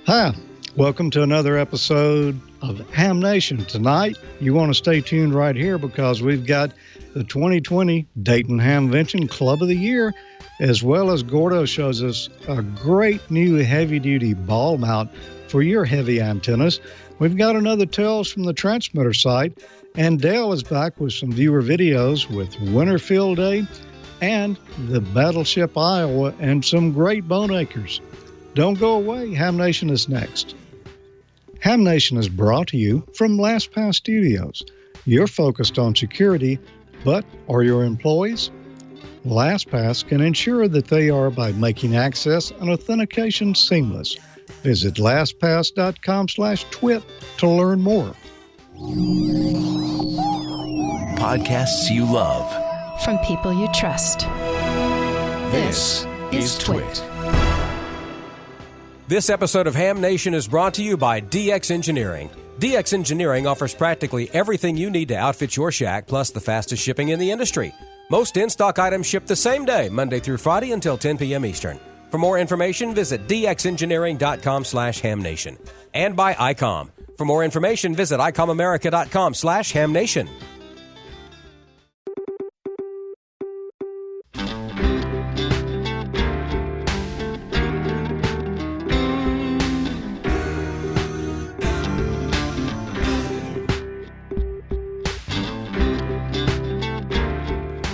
Hi, welcome to another episode of Ham Nation. Tonight, you want to stay tuned right here because we've got the 2020 Dayton Hamvention Club of the Year, as well as Gordo shows us a great new heavy-duty ball mount for your heavy antennas. We've got another Tales from the Transmitter site, and Dale is back with some viewer videos with Winter Field Day and the Battleship Iowa and some great bone acres. Don't go away, Ham Nation is next. Ham Nation is brought to you from LastPass Studios. You're focused on security, but are your employees? LastPass can ensure that they are by making access and authentication seamless. Visit lastpass.com/twit to learn more. Podcasts you love. From people you trust. This is TWiT. This episode of Ham Nation is brought to you by DX Engineering. DX Engineering offers practically everything you need to outfit your shack, plus the fastest shipping in the industry. Most in-stock items ship the same day, Monday through Friday until 10 p.m. Eastern. For more information, visit dxengineering.com/hamnation. And by Icom. For more information, visit icomamerica.com/hamnation.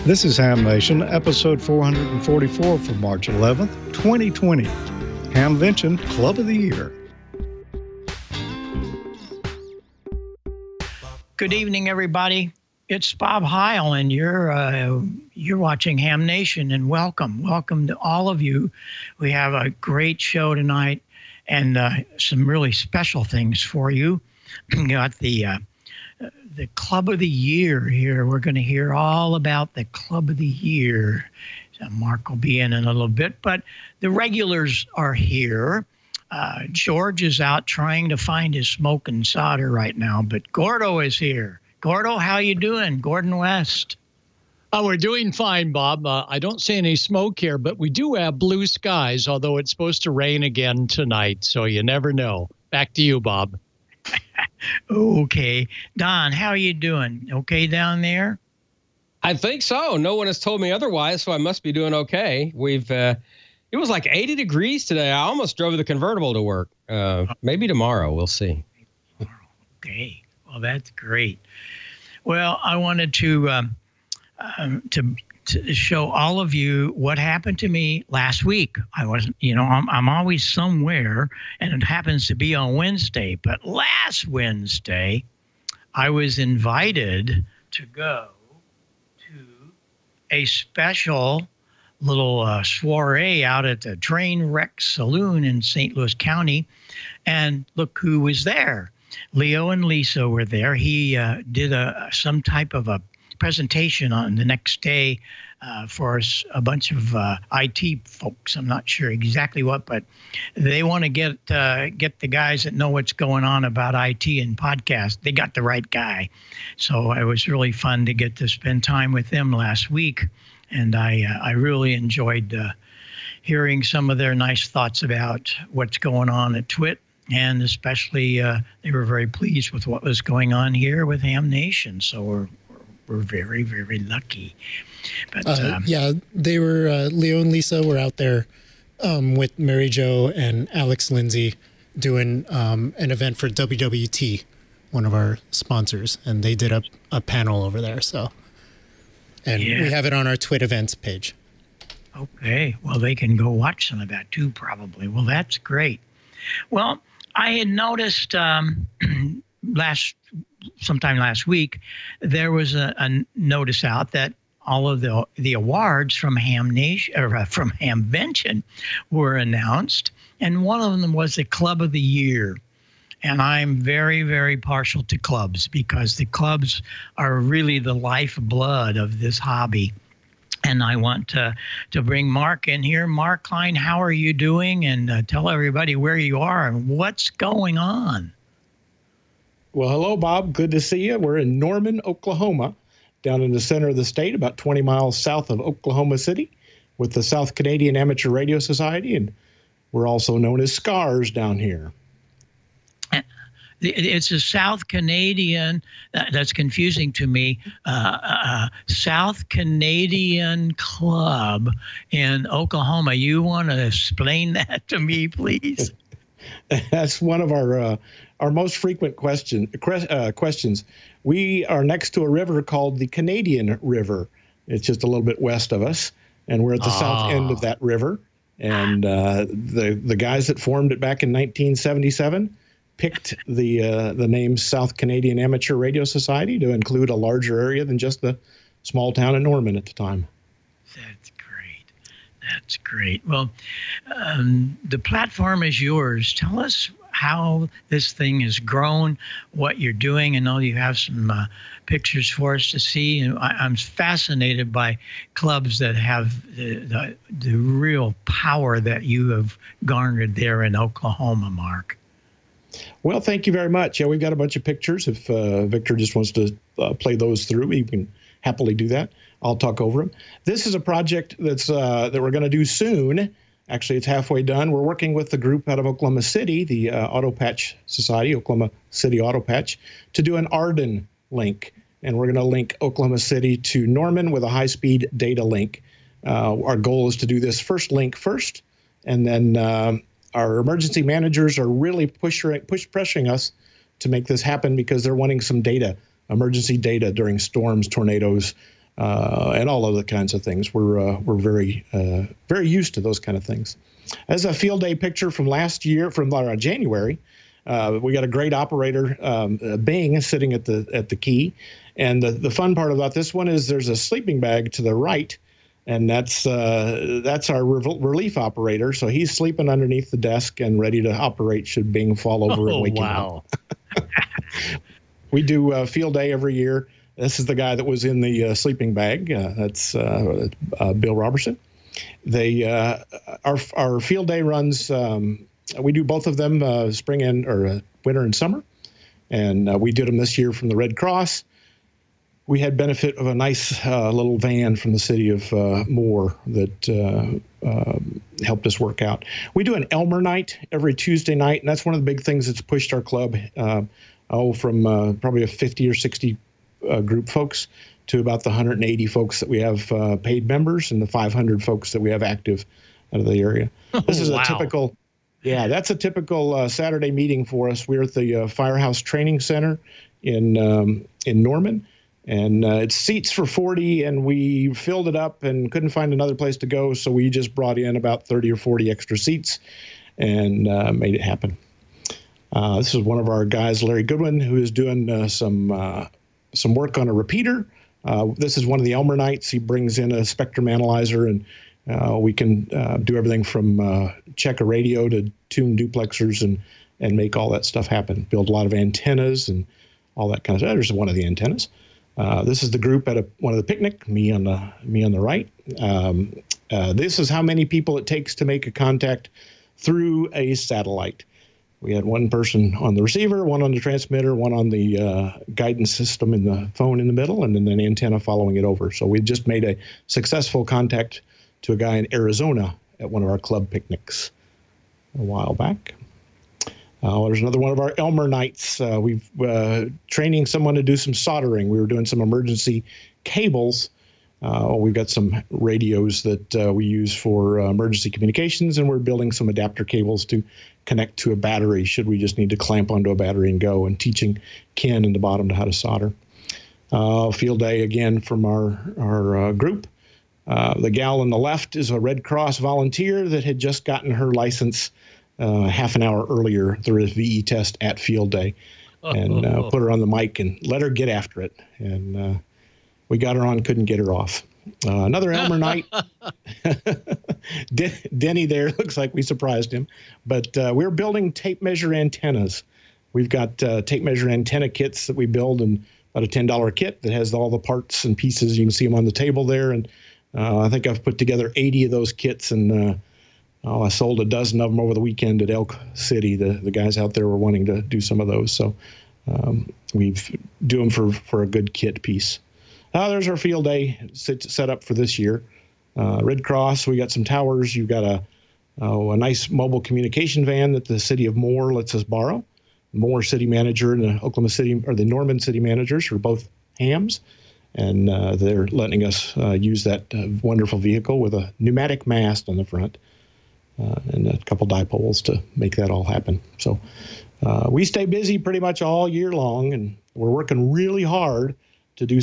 This is Ham Nation, episode 444 for March 11th, 2020. Hamvention Club of the Year. Good evening, everybody. It's Bob Heil, and you're watching Ham Nation, and welcome to all of you. We have a great show tonight, and some really special things for you. We got the Club of the Year here. We're going to hear all about the Club of the Year. So Mark will be in a little bit, but the regulars are here. George is out trying to find his smoke and solder right now, but Gordo is here. Gordo, how you doing? Gordon West. Oh, we're doing fine, Bob. I don't see any smoke here, but we do have blue skies, although it's supposed to rain again tonight, so you never know. Back to you, Bob. Okay. Don, how are you doing? Okay down there? I think so. No one has told me otherwise, so I must be doing okay. It was like 80 degrees today. I almost drove the convertible to work. Maybe tomorrow. We'll see. Okay. Well, that's great. Well, I wanted to show all of you what happened to me last week. I wasn't, I'm always somewhere, and it happens to be on Wednesday. But last Wednesday, I was invited to go to a special little soiree out at the Trainwreck Saloon in St. Louis County. And look who was there. Leo and Lisa were there. He did some type of a presentation on the next day for a bunch of IT folks. I'm not sure exactly what, but they want to get the guys that know what's going on about IT and podcast. They got the right guy. So it was really fun to get to spend time with them last week. And I really enjoyed hearing some of their nice thoughts about what's going on at TWiT. And especially they were very pleased with what was going on here with Ham Nation. So we're very, very lucky. But yeah, they were Leo and Lisa were out there with Mary Jo and Alex Lindsay doing an event for WWT, one of our sponsors, and they did a panel over there. So, and we have it on our TWiT events page. Okay, well, they can go watch some of that too, probably. Well, that's great. Well, I had noticed sometime last week, there was a notice out that all of the awards from Ham Nation or from Hamvention were announced, and one of them was the Club of the Year. And I'm very, very partial to clubs because the clubs are really the lifeblood of this hobby. And I want to bring Mark in here. Mark Kleine, how are you doing? And tell everybody where you are and what's going on. Well, hello, Bob. Good to see you. We're in Norman, Oklahoma, down in the center of the state, about 20 miles south of Oklahoma City, with the South Canadian Amateur Radio Society. And We're also known as Scars down here. It's a South Canadian, that's confusing to me, South Canadian Club in Oklahoma. You want to explain that to me, please? That's one of our most frequent questions. We are next to a river called the Canadian River. It's just a little bit west of us, and we're at the south end of that river. And the guys that formed it back in 1977 picked the name South Canadian Amateur Radio Society to include a larger area than just the small town of Norman at the time. That's great. That's great. Well, the platform is yours. Tell us how this thing has grown, what you're doing. I know you have some pictures for us to see. And I'm fascinated by clubs that have the real power that you have garnered there in Oklahoma, Mark. Well, thank you very much. Yeah, we've got a bunch of pictures. If Victor just wants to play those through, he can happily do that. I'll talk over them. This is a project that we're going to do soon. Actually, it's halfway done. We're working with the group out of Oklahoma City, the Auto Patch Society, Oklahoma City Auto Patch, to do an Alden link. And we're going to link Oklahoma City to Norman with a high-speed data link. Our goal is to do this first link first, and then our emergency managers are really pressuring us to make this happen because they're wanting some data, emergency data during storms, tornadoes, and all other kinds of things. We're very used to those kind of things. As a field day picture from last year, from January, we got a great operator, Bing, sitting at the key. And the fun part about this one is there's a sleeping bag to the right. And that's our relief operator. So he's sleeping underneath the desk and ready to operate should Bing fall over and wake him up. We do field day every year. This is the guy that was in the sleeping bag. That's Bill Robertson. Our field day runs. We do both of them, spring and or winter and summer, and we did them this year from the Red Cross. We had benefit of a nice little van from the city of Moore that helped us work out. We do an Elmer night every Tuesday night, and that's one of the big things that's pushed our club from probably a 50 or 60 group folks to about the 180 folks that we have paid members and the 500 folks that we have active out of the area. This is a typical, that's a typical Saturday meeting for us. We're at the Firehouse Training Center in Norman. And it's seats for 40, and we filled it up and couldn't find another place to go, so we just brought in about 30 or 40 extra seats and made it happen. This is one of our guys, Larry Goodwin, who is doing some work on a repeater. This is one of the Elmer nights. He brings in a spectrum analyzer, and we can do everything from check a radio to tune duplexers and make all that stuff happen. Build a lot of antennas and all that kind of stuff. There's one of the antennas. This is the group at one of the picnic, me on the right. This is how many people it takes to make a contact through a satellite. We had one person on the receiver, one on the transmitter, one on the guidance system in the phone in the middle, and then an antenna following it over. So we just made a successful contact to a guy in Arizona at one of our club picnics a while back. There's another one of our Elmer nights. We've training someone to do some soldering. We were doing some emergency cables. We've got some radios that we use for emergency communications, and we're building some adapter cables to connect to a battery should we just need to clamp onto a battery and go, and teaching Ken in the bottom to how to solder. Field day again from our group. The gal on the left is a Red Cross volunteer that had just gotten her license half an hour earlier through a VE test at field day, and put her on the mic and let her get after it. And we got her on, couldn't get her off. Another Elmer night. Denny there, looks like we surprised him. But we're building tape measure antennas. We've got tape measure antenna kits that we build, and about a $10 kit that has all the parts and pieces. You can see them on the table there. And I think I've put together 80 of those kits, and I sold a dozen of them over the weekend at Elk City. The guys out there were wanting to do some of those. So we've do them for a good kit piece. There's our field day set up for this year. Red Cross, we got some towers. You've got a nice mobile communication van that the city of Moore lets us borrow. Moore city manager and the Oklahoma City, or the Norman city managers, are both hams, and they're letting us use that wonderful vehicle with a pneumatic mast on the front and a couple dipoles to make that all happen. So we stay busy pretty much all year long, and we're working really hard to do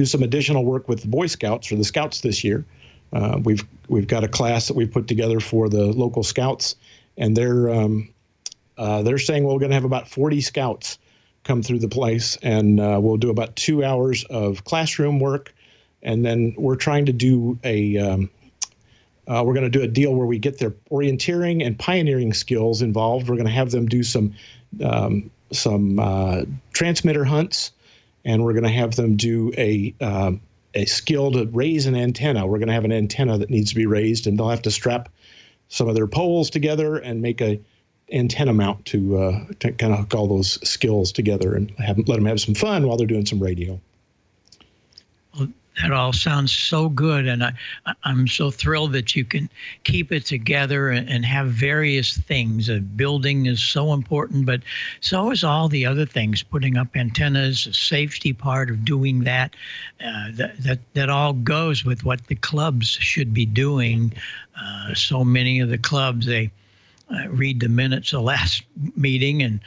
some additional work with the Boy Scouts or the Scouts this year. We've got a class that we've put together for the local Scouts, and they're saying we're going to have about 40 Scouts come through the place, and we'll do about 2 hours of classroom work, and then we're trying to do we're going to do a deal where we get their orienteering and pioneering skills involved. We're going to have them do some transmitter hunts, and we're going to have them do a skill to raise an antenna. We're going to have an antenna that needs to be raised, and they'll have to strap some of their poles together and make a antenna mount to kind of hook all those skills together and let them have some fun while they're doing some radio. Well, that all sounds so good, and I'm so thrilled that you can keep it together and have various things. Building is so important, but so is all the other things. Putting up antennas, the safety part of doing that, that all goes with what the clubs should be doing. So many of the clubs, they read the minutes of last meeting and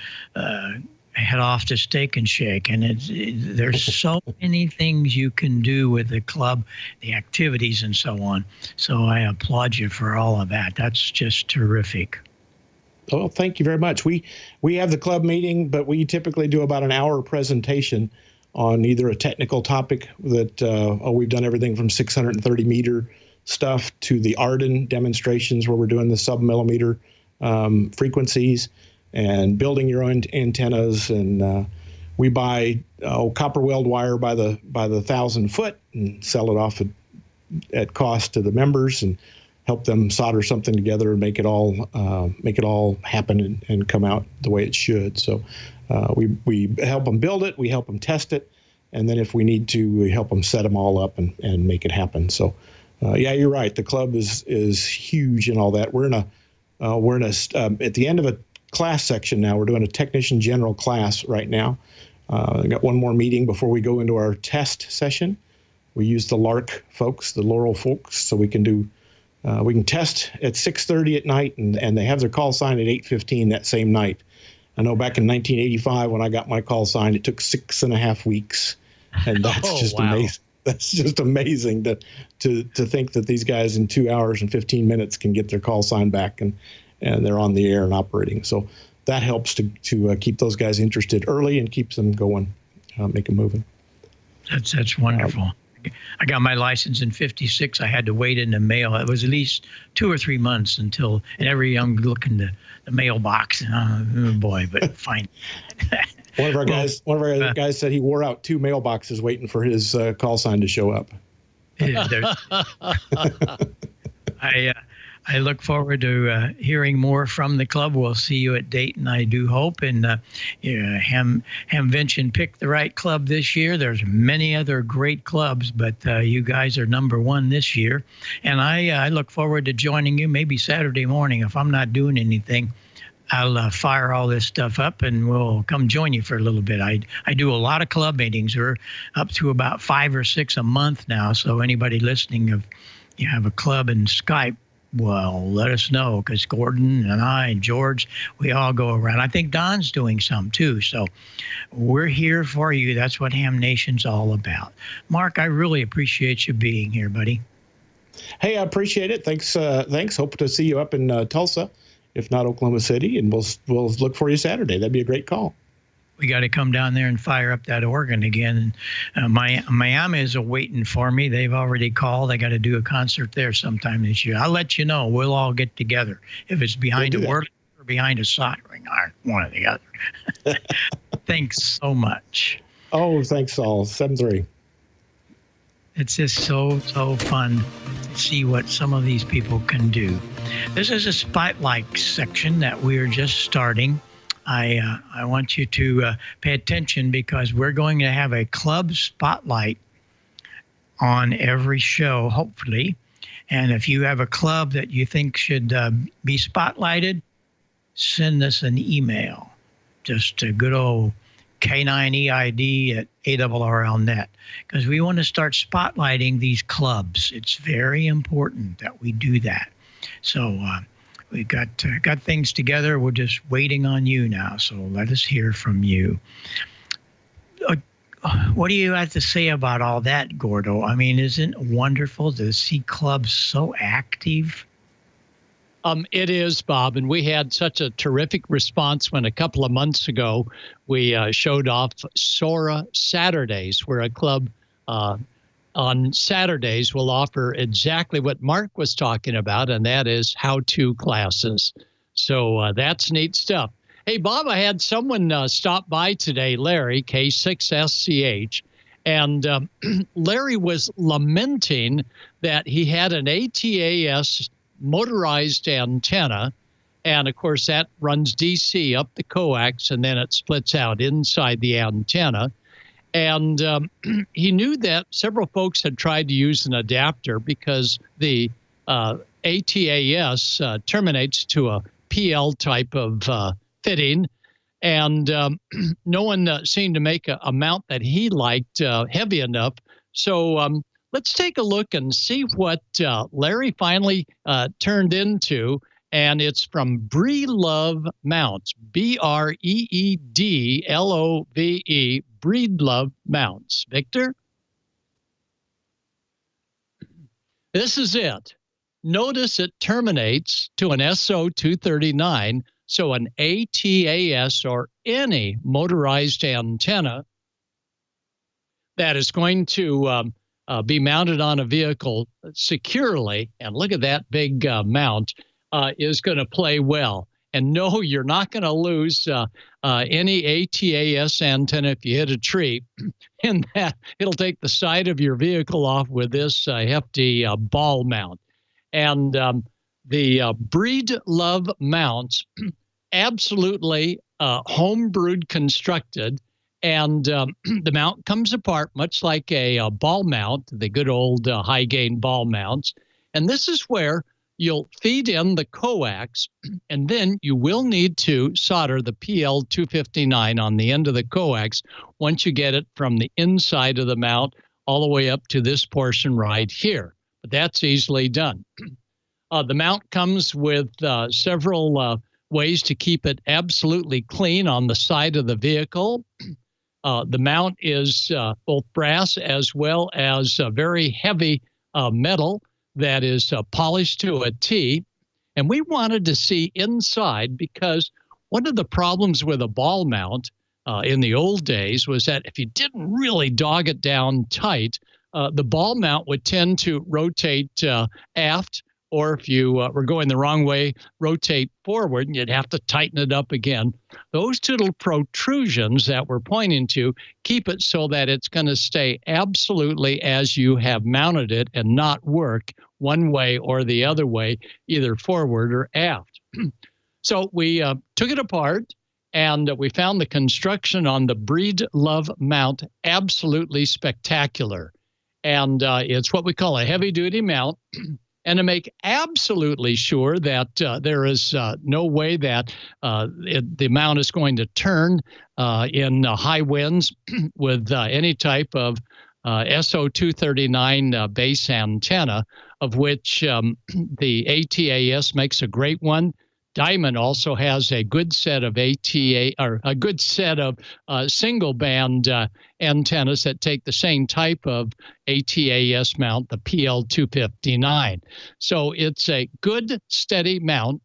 head off to Steak and Shake. And there's so many things you can do with the club, the activities and so on. So I applaud you for all of that. That's just terrific. Well, thank you very much. We have the club meeting, but we typically do about an hour presentation on either a technical topic that we've done everything from 630 meter stuff to the Alden demonstrations where we're doing the sub-millimeter frequencies and building your own antennas, and we buy copper weld wire by the 1,000 foot and sell it off at cost to the members and help them solder something together and make it all happen and come out the way it should. So we help them build it, we help them test it, and then if we need to, we help them set them all up and make it happen. So yeah, you're right. The club is huge and all that. We're in at the end of a class section now. We're doing a technician general class right now. I got one more meeting before we go into our test session. We use the LARC folks, the Laurel folks, so we can test at 6:30 at night, and they have their call sign at 8:15 that same night. I know back in 1985 when I got my call sign, it took 6.5 weeks, and that's just amazing. That's just amazing to think that these guys in 2 hours and 15 minutes can get their call sign back and they're on the air and operating. So that helps to keep those guys interested early and keeps them going, make them moving. That's wonderful. I got my license in '56. I had to wait in the mail. It was at least 2 or 3 months until, and every young look in the mailbox. Oh boy, but fine. One of our guys said he wore out 2 mailboxes waiting for his call sign to show up. I look forward to hearing more from the club. We'll see you at Dayton, I do hope. And Hamvention picked the right club this year. There's many other great clubs, but you guys are number one this year. And I look forward to joining you maybe Saturday morning. If I'm not doing anything, I'll fire all this stuff up and we'll come join you for a little bit. I do a lot of club meetings. We're up to about 5 or 6 a month now. So anybody listening, if you have a club in Skype, well, let us know, because Gordon and I and George, we all go around. I think Don's doing some too. So we're here for you. That's what Ham Nation's all about. Mark, I really appreciate you being here, buddy. Hey, I appreciate it. Thanks. Hope to see you up in Tulsa, if not Oklahoma City, and we'll look for you Saturday. That'd be a great call. We got to come down there and fire up that organ again. Miami is waiting for me. They've already called. I got to do a concert there sometime this year. I'll let you know. We'll all get together. If it's behind a word or behind a soldering iron, one or the other. Thanks so much. Oh, thanks all. 7-3. It's just so fun to see what some of these people can do. This is a spotlight section that we're just starting. I want you to pay attention, because we're going to have a club spotlight on every show, hopefully. And if you have a club that you think should be spotlighted, send us an email. Just a good old K9EID at ARRL.net, because we want to start spotlighting these clubs. It's very important that we do that. So we've got things together. We're just waiting on you now. So let us hear from you. What do you have to say about all that, Gordo? I mean, isn't it wonderful to see clubs so active? It is, Bob, and we had such a terrific response when a couple of months ago we showed off Sora Saturdays, where a club on Saturdays will offer exactly what Mark was talking about, and that is how-to classes. So that's neat stuff. Hey, Bob, I had someone stop by today, Larry, K6SCH, and Larry was lamenting that he had an ATAS motorized antenna, and of course that runs DC up the coax, and then it splits out inside the antenna. And he knew that several folks had tried to use an adapter because the ATAS terminates to a PL type of fitting, and no one seemed to make a mount that he liked heavy enough. So let's take a look and see what Larry finally turned into, and it's from Breedlove Mounts, BREEDLOVE, Breedlove Mounts. Victor? This is it. Notice it terminates to an SO239, so an ATAS or any motorized antenna that is going to be mounted on a vehicle securely, and look at that big mount, is going to play well. And no, you're not going to lose any ATAS antenna if you hit a tree, in that it'll take the side of your vehicle off with this hefty ball mount. And the Breedlove mounts, absolutely home-brewed constructed, and the mount comes apart much like a ball mount, the good old high-gain ball mounts. And this is where you'll feed in the coax, and then you will need to solder the PL259 on the end of the coax once you get it from the inside of the mount all the way up to this portion right here. But that's easily done. The mount comes with several ways to keep it absolutely clean on the side of the vehicle. The mount is both brass as well as very heavy metal that is polished to a T. And we wanted to see inside, because one of the problems with a ball mount in the old days was that if you didn't really dog it down tight, the ball mount would tend to rotate aft, or if you were going the wrong way, rotate forward, and you'd have to tighten it up again. Those two little protrusions that we're pointing to keep it so that it's going to stay absolutely as you have mounted it and not work one way or the other way, either forward or aft. So we took it apart, and we found the construction on the Breedlove mount absolutely spectacular. And it's what we call a heavy-duty mount. And to make absolutely sure that there is no way that the mount is going to turn in high winds with any type of SO239 base antenna, of which the ATAS makes a great one. Diamond also has a good set of single band antennas that take the same type of ATAS mount, the PL259. So it's a good, steady mount.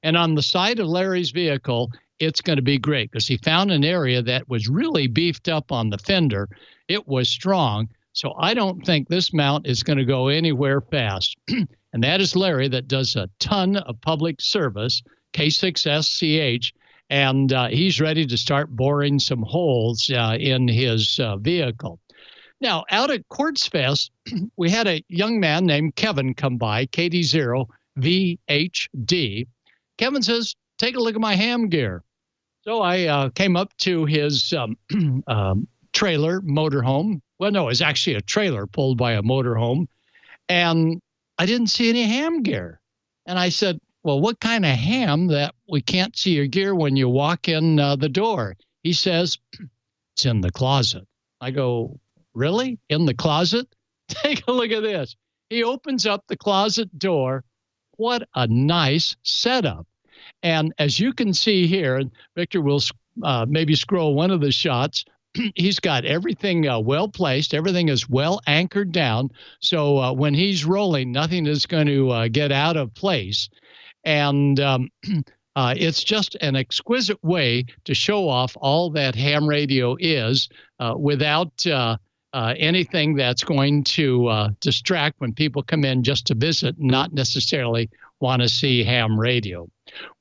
And on the side of Larry's vehicle, it's going to be great because he found an area that was really beefed up on the fender. It was strong. So I don't think this mount is going to go anywhere fast. And that is Larry, that does a ton of public service, K6SCH, and he's ready to start boring some holes in his vehicle. Now, out at Quartz Fest, we had a young man named Kevin come by, KD0VHD. Kevin says, take a look at my ham gear. So I came up to his trailer motorhome. Well, no, it's actually a trailer pulled by a motorhome. And I didn't see any ham gear. And I said, well, what kind of ham that we can't see your gear when you walk in the door? He says, it's in the closet. I go, really? In the closet? Take a look at this. He opens up the closet door. What a nice setup. And as you can see here, Victor will maybe scroll one of the shots. He's got everything well placed. Everything is well anchored down. So when he's rolling, nothing is going to get out of place. And it's just an exquisite way to show off all that ham radio is without anything that's going to distract when people come in just to visit and not necessarily want to see ham radio.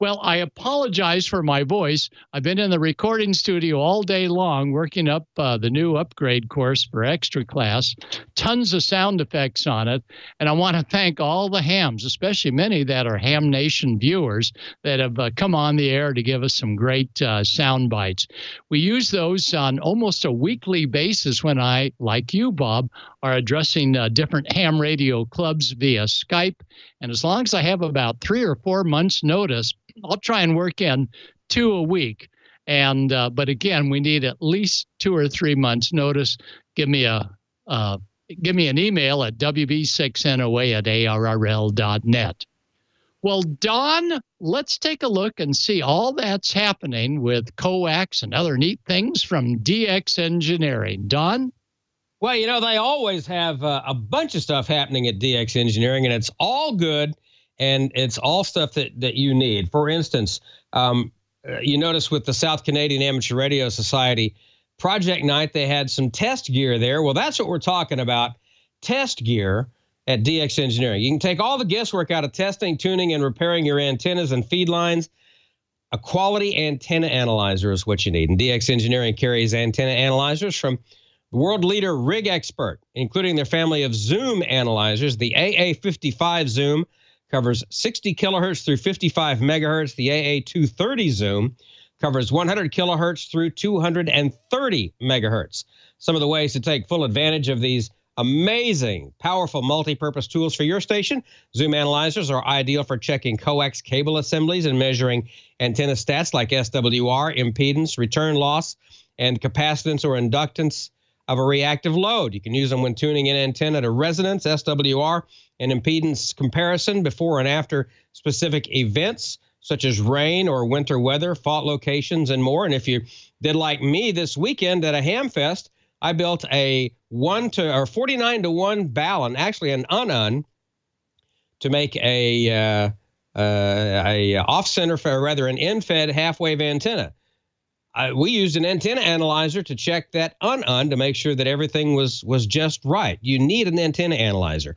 Well, I apologize for my voice. I've been in the recording studio all day long working up the new upgrade course for extra class. Tons of sound effects on it. And I want to thank all the hams, especially many that are Ham Nation viewers that have come on the air to give us some great sound bites. We use those on almost a weekly basis when I, like you, Bob, are addressing different ham radio clubs via Skype. And as long as I have about 3 or 4 months notice, I'll try and work in 2 a week. And but again, we need at least 2 or 3 months notice. Give me an email at wb6noa@arrl.net. Well, Don, let's take a look and see all that's happening with coax and other neat things from DX Engineering. Don? Well, you know, they always have a bunch of stuff happening at DX Engineering, and it's all good, and it's all stuff that you need. For instance, you notice with the South Canadian Amateur Radio Society Project Night, they had some test gear there. Well, that's what we're talking about, test gear at DX Engineering. You can take all the guesswork out of testing, tuning, and repairing your antennas and feed lines. A quality antenna analyzer is what you need, and DX Engineering carries antenna analyzers from the world leader Rig Expert, including their family of zoom analyzers. The AA55 zoom covers 60 kilohertz through 55 megahertz. The AA230 zoom covers 100 kilohertz through 230 megahertz. Some of the ways to take full advantage of these amazing, powerful multi-purpose tools for your station. Zoom analyzers are ideal for checking coax cable assemblies and measuring antenna stats like SWR, impedance, return loss, and capacitance or inductance of a reactive load. You can use them when tuning an antenna to resonance, SWR, and impedance comparison before and after specific events such as rain or winter weather, fault locations, and more. And if you did like me this weekend at a ham fest, I built a 49-to-1 balun, actually an un, to make a off-center, rather an in-fed half-wave antenna. We used an antenna analyzer to check that un to make sure that everything was just right. You need an antenna analyzer.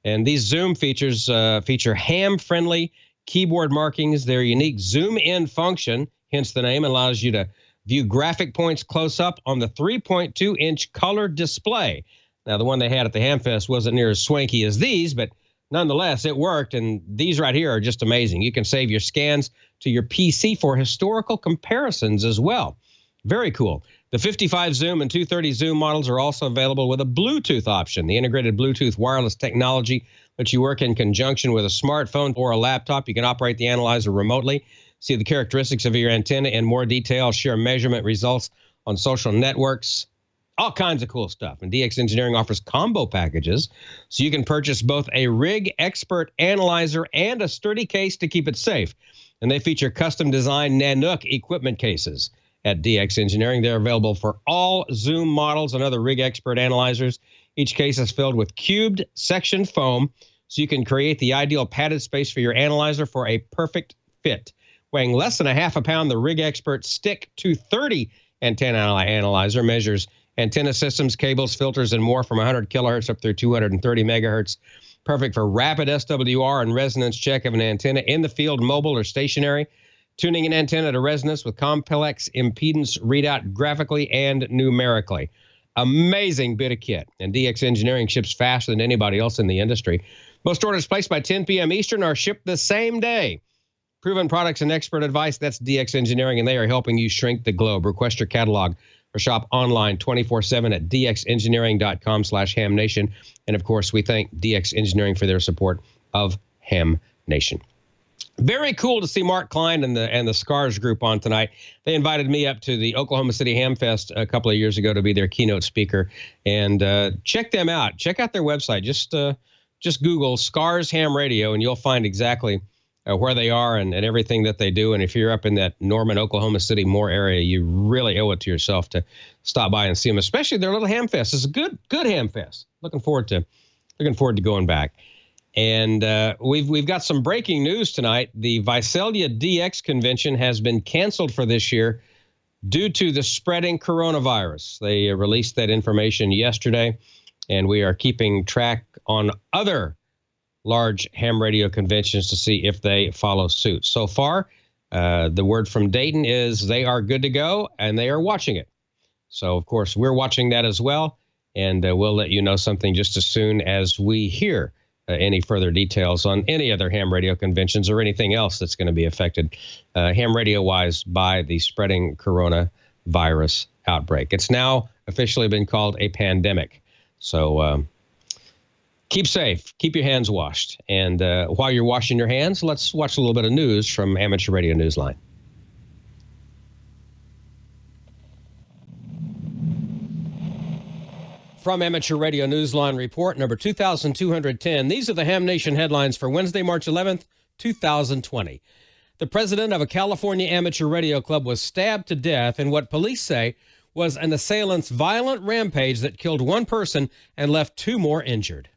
And these zoom features feature ham-friendly keyboard markings. Their unique zoom-in function, hence the name, allows you to view graphic points close up on the 3.2-inch color display. Now, the one they had at the Hamfest wasn't near as swanky as these, but nonetheless, it worked, and these right here are just amazing. You can save your scans to your PC for historical comparisons as well. Very cool. The 55 zoom and 230 zoom models are also available with a Bluetooth option. The integrated Bluetooth wireless technology lets you work in conjunction with a smartphone or a laptop. You can operate the analyzer remotely, see the characteristics of your antenna in more detail, share measurement results on social networks, all kinds of cool stuff. And DX Engineering offers combo packages, so you can purchase both a Rig Expert analyzer and a sturdy case to keep it safe. And they feature custom-designed Nanook equipment cases at DX Engineering. They're available for all Zoom models and other Rig Expert analyzers. Each case is filled with cubed section foam, so you can create the ideal padded space for your analyzer for a perfect fit. Weighing less than a half a pound, the Rig Expert Stick 230 antenna analyzer measures antenna systems, cables, filters, and more from 100 kilohertz up through 230 megahertz. Perfect for rapid SWR and resonance check of an antenna in the field, mobile, or stationary. Tuning an antenna to resonance with complex impedance readout graphically and numerically. Amazing bit of kit. And DX Engineering ships faster than anybody else in the industry. Most orders placed by 10 p.m. Eastern are shipped the same day. Proven products and expert advice, that's DX Engineering, and they are helping you shrink the globe. Request your catalog or shop online 24/7 at dxengineering.com/HamNation. And of course, we thank DX Engineering for their support of Ham Nation. Very cool to see Mark Kleine and the Scars group on tonight. They invited me up to the Oklahoma City Ham Fest a couple of years ago to be their keynote speaker. And check them out. Check out their website. Just Google Scars Ham Radio, and you'll find exactly where they are and everything that they do. And if you're up in that Norman, Oklahoma City, Moore area, you really owe it to yourself to stop by and see them, especially their little ham fest. It's a good ham fest. Looking forward to going back. And we've got some breaking news tonight. The Visalia DX convention has been canceled for this year due to the spreading coronavirus. They released that information yesterday, and we are keeping track on other large ham radio conventions to see if they follow suit. So far, the word from Dayton is they are good to go, and they are watching it. So, of course, we're watching that as well, and we'll let you know something just as soon as we hear any further details on any other ham radio conventions or anything else that's going to be affected ham radio-wise by the spreading coronavirus outbreak. It's now officially been called a pandemic. So keep safe. Keep your hands washed. And while you're washing your hands, let's watch a little bit of news from Amateur Radio Newsline. From Amateur Radio Newsline report number 2210, these are the Ham Nation headlines for Wednesday, March 11th, 2020. The president of a California amateur radio club was stabbed to death in what police say was an assailant's violent rampage that killed one person and left two more injured.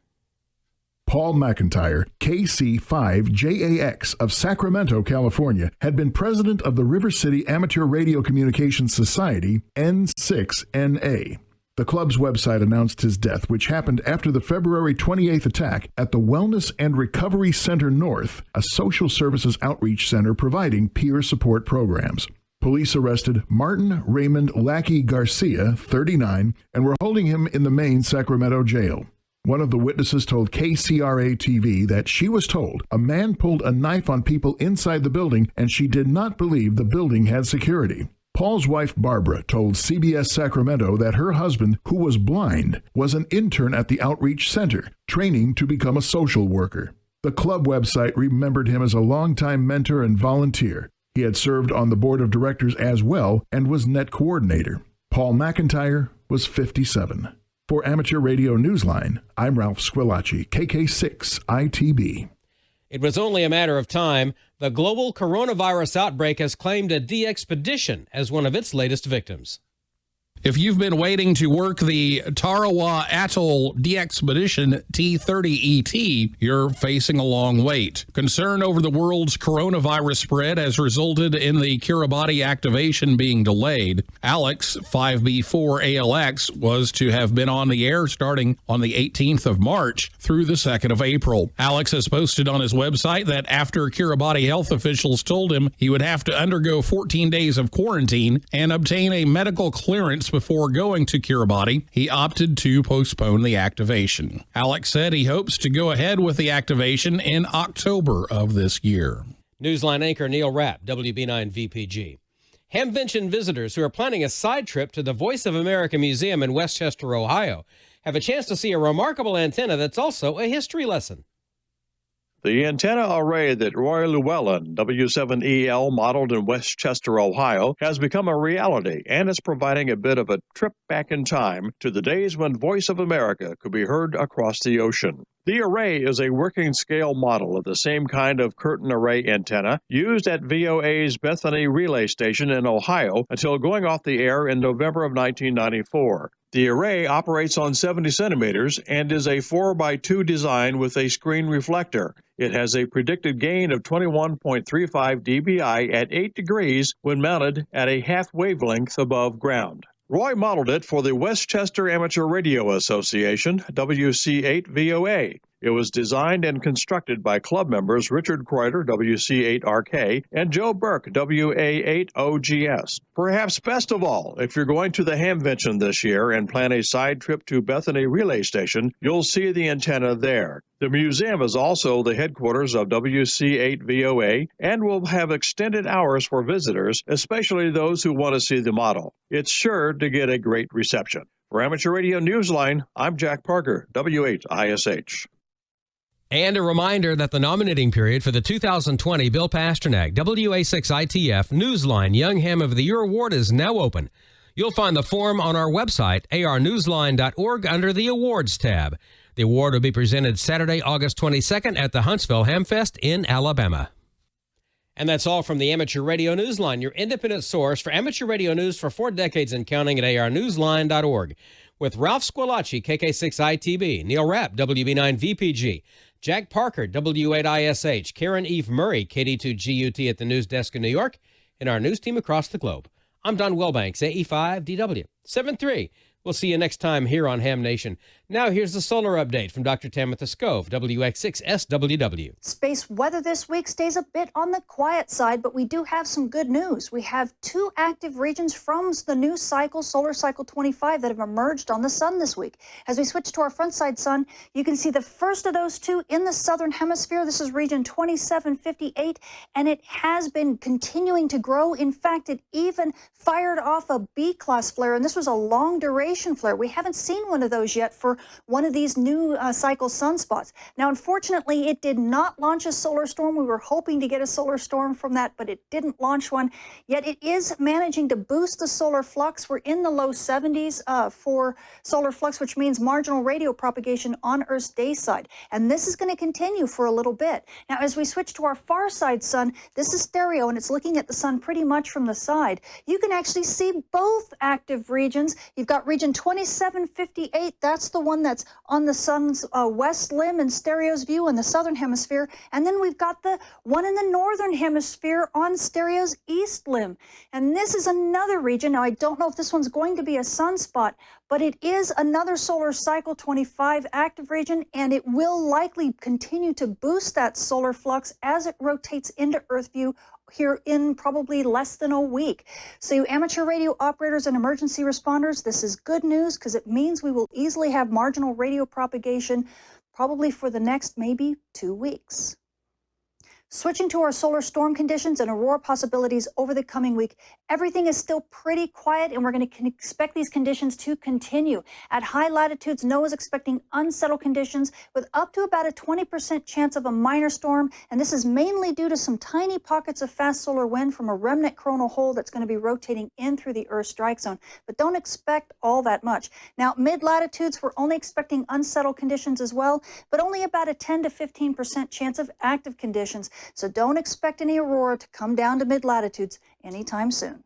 Paul McIntyre, KC5JAX of Sacramento, California, had been president of the River City Amateur Radio Communications Society, N6NA. The club's website announced his death, which happened after the February 28th attack at the Wellness and Recovery Center North, a social services outreach center providing peer support programs. Police arrested Martin Raymond Lackey Garcia, 39, and were holding him in the main Sacramento jail. One of the witnesses told KCRA-TV that she was told a man pulled a knife on people inside the building and she did not believe the building had security. Paul's wife, Barbara, told CBS Sacramento that her husband, who was blind, was an intern at the outreach center, training to become a social worker. The club website remembered him as a longtime mentor and volunteer. He had served on the board of directors as well and was net coordinator. Paul McIntyre was 57. For Amateur Radio Newsline, I'm Ralph Squillace, KK6ITB. It was only a matter of time. The global coronavirus outbreak has claimed a DXpedition as one of its latest victims. If you've been waiting to work the Tarawa Atoll DXpedition T30ET, you're facing a long wait. Concern over the world's coronavirus spread has resulted in the Kiribati activation being delayed. Alex, 5B4ALX, was to have been on the air starting on the 18th of March through the 2nd of April. Alex has posted on his website that after Kiribati health officials told him he would have to undergo 14 days of quarantine and obtain a medical clearance before going to Kiribati, he opted to postpone the activation. Alex said he hopes to go ahead with the activation in October of this year. Newsline anchor Neil Rapp, WB9 VPG. Hamvention visitors who are planning a side trip to the Voice of America Museum in Westchester, Ohio, have a chance to see a remarkable antenna that's also a history lesson. The antenna array that Roy Llewellyn, W7EL, modeled in Westchester, Ohio, has become a reality, and is providing a bit of a trip back in time to the days when Voice of America could be heard across the ocean. The array is a working-scale model of the same kind of curtain array antenna used at VOA's Bethany Relay Station in Ohio until going off the air in November of 1994. The array operates on 70 centimeters and is a 4x2 design with a screen reflector. It has a predicted gain of 21.35 dBi at 8 degrees when mounted at a half wavelength above ground. Roy modeled it for the Westchester Amateur Radio Association, WC8 VOA. It was designed and constructed by club members Richard Kreuter, WC8RK, and Joe Burke, WA8OGS. Perhaps best of all, if you're going to the Hamvention this year and plan a side trip to Bethany Relay Station, you'll see the antenna there. The museum is also the headquarters of WC8VOA and will have extended hours for visitors, especially those who want to see the model. It's sure to get a great reception. For Amateur Radio Newsline, I'm Jack Parker, W8ISH. And a reminder that the nominating period for the 2020 Bill Pasternak WA6ITF Newsline Young Ham of the Year Award is now open. You'll find the form on our website, arnewsline.org, under the Awards tab. The award will be presented Saturday, August 22nd at the Huntsville Hamfest in Alabama. And that's all from the Amateur Radio Newsline, your independent source for amateur radio news for 4 decades and counting at arnewsline.org. With Ralph Squilacci, KK6ITB, Neil Rapp, WB9VPG, Jack Parker, W8ISH, Karen Eve Murray, KD2GUT at the news desk in New York, and our news team across the globe. I'm Don Wilbanks, AE5DW 73. We'll see you next time here on Ham Nation. Now here's the solar update from Dr. Tamitha Skov, WX6SWW. Space weather this week stays a bit on the quiet side, but we do have some good news. We have 2 active regions from the new cycle, solar cycle 25, that have emerged on the sun this week. As we switch to our front side sun, you can see the first of those 2 in the southern hemisphere. This is region 2758, and it has been continuing to grow. In fact, it even fired off a B-class flare, and this was a long duration flare. We haven't seen one of those yet for one of these new cycle sunspots. Now, unfortunately, it did not launch a solar storm. We were hoping to get a solar storm from that, but it didn't launch one. Yet it is managing to boost the solar flux. We're in the low 70s for solar flux, which means marginal radio propagation on Earth's day side. And this is going to continue for a little bit. Now, as we switch to our far side sun, this is stereo, and it's looking at the sun pretty much from the side. You can actually see both active regions. You've got region 2758. That's the one that's on the sun's west limb in stereo's view in the southern hemisphere. And then we've got the one in the northern hemisphere on stereo's east limb. And this is another region. Now, I don't know if this one's going to be a sunspot, but it is another solar cycle 25 active region, and it will likely continue to boost that solar flux as it rotates into Earth view here in probably less than a week. So you amateur radio operators and emergency responders, this is good news because it means we will easily have marginal radio propagation probably for the next maybe 2 weeks. Switching to our solar storm conditions and aurora possibilities over the coming week, everything is still pretty quiet, and we're going to expect these conditions to continue. At high latitudes, NOAA is expecting unsettled conditions with up to about a 20% chance of a minor storm, and this is mainly due to some tiny pockets of fast solar wind from a remnant coronal hole that's going to be rotating in through the Earth strike zone. But don't expect all that much. Now, mid-latitudes, we're only expecting unsettled conditions as well, but only about a 10 to 15% chance of active conditions. So don't expect any aurora to come down to mid-latitudes anytime soon.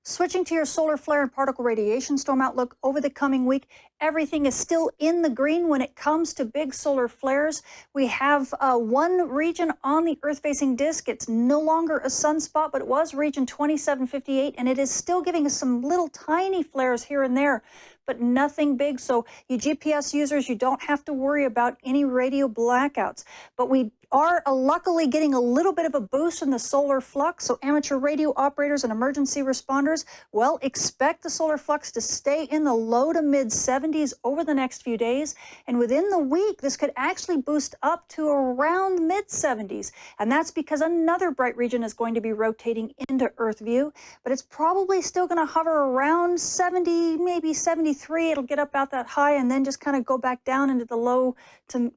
Switching to your solar flare and particle radiation storm outlook over the coming week, everything is still in the green when it comes to big solar flares. We have one region on the Earth-facing disk. It's no longer a sunspot, but it was region 2758, and it is still giving us some little tiny flares here and there, but nothing big. So you GPS users, you don't have to worry about any radio blackouts. But we are luckily getting a little bit of a boost in the solar flux. So amateur radio operators and emergency responders, well, expect the solar flux to stay in the low to mid 70s over the next few days. And within the week, this could actually boost up to around mid 70s. And that's because another bright region is going to be rotating into Earth view, but it's probably still going to hover around 70, maybe 73. It'll get up about that high and then just kind of go back down into the low to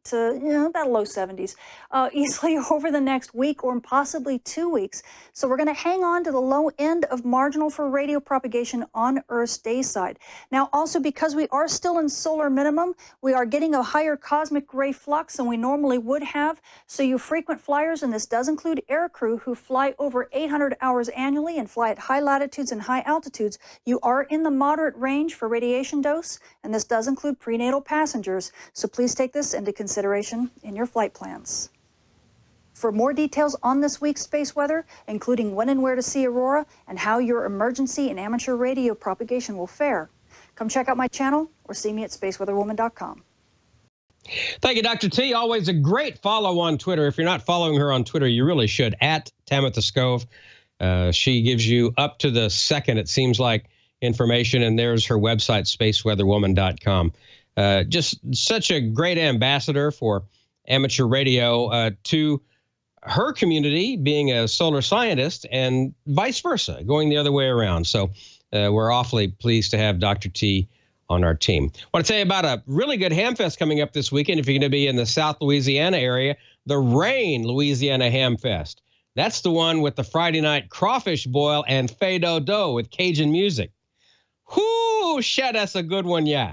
about low 70s easily over the next week or possibly 2 weeks. So we're going to hang on to the low end of marginal for radio propagation on Earth's day side. Now, also because we are still in solar minimum, we are getting a higher cosmic ray flux than we normally would have. So you frequent flyers, and this does include aircrew who fly over 800 hours annually and fly at high latitudes and high altitudes, you are in the moderate range for radiation dose, and this does include prenatal passengers. So please take this into consideration in your flight plans. For more details on this week's space weather, including when and where to see aurora and how your emergency and amateur radio propagation will fare, come check out my channel or see me at spaceweatherwoman.com. Thank you, Dr. T. Always a great follow on Twitter. If you're not following her on Twitter, you really should. At Tamitha Scove. She gives you up to the second, it seems like, information. And there's her website, spaceweatherwoman.com. Just such a great ambassador for amateur radio to her community, being a solar scientist, and vice versa, going the other way around. So we're awfully pleased to have Dr. T on our team. I want to tell you about a really good Hamfest coming up this weekend. If you're going to be in the South Louisiana area, the Rain Louisiana Hamfest. That's the one with the Friday night crawfish boil and fado-do with Cajun music. Whoo, shit, that's a good one, yeah.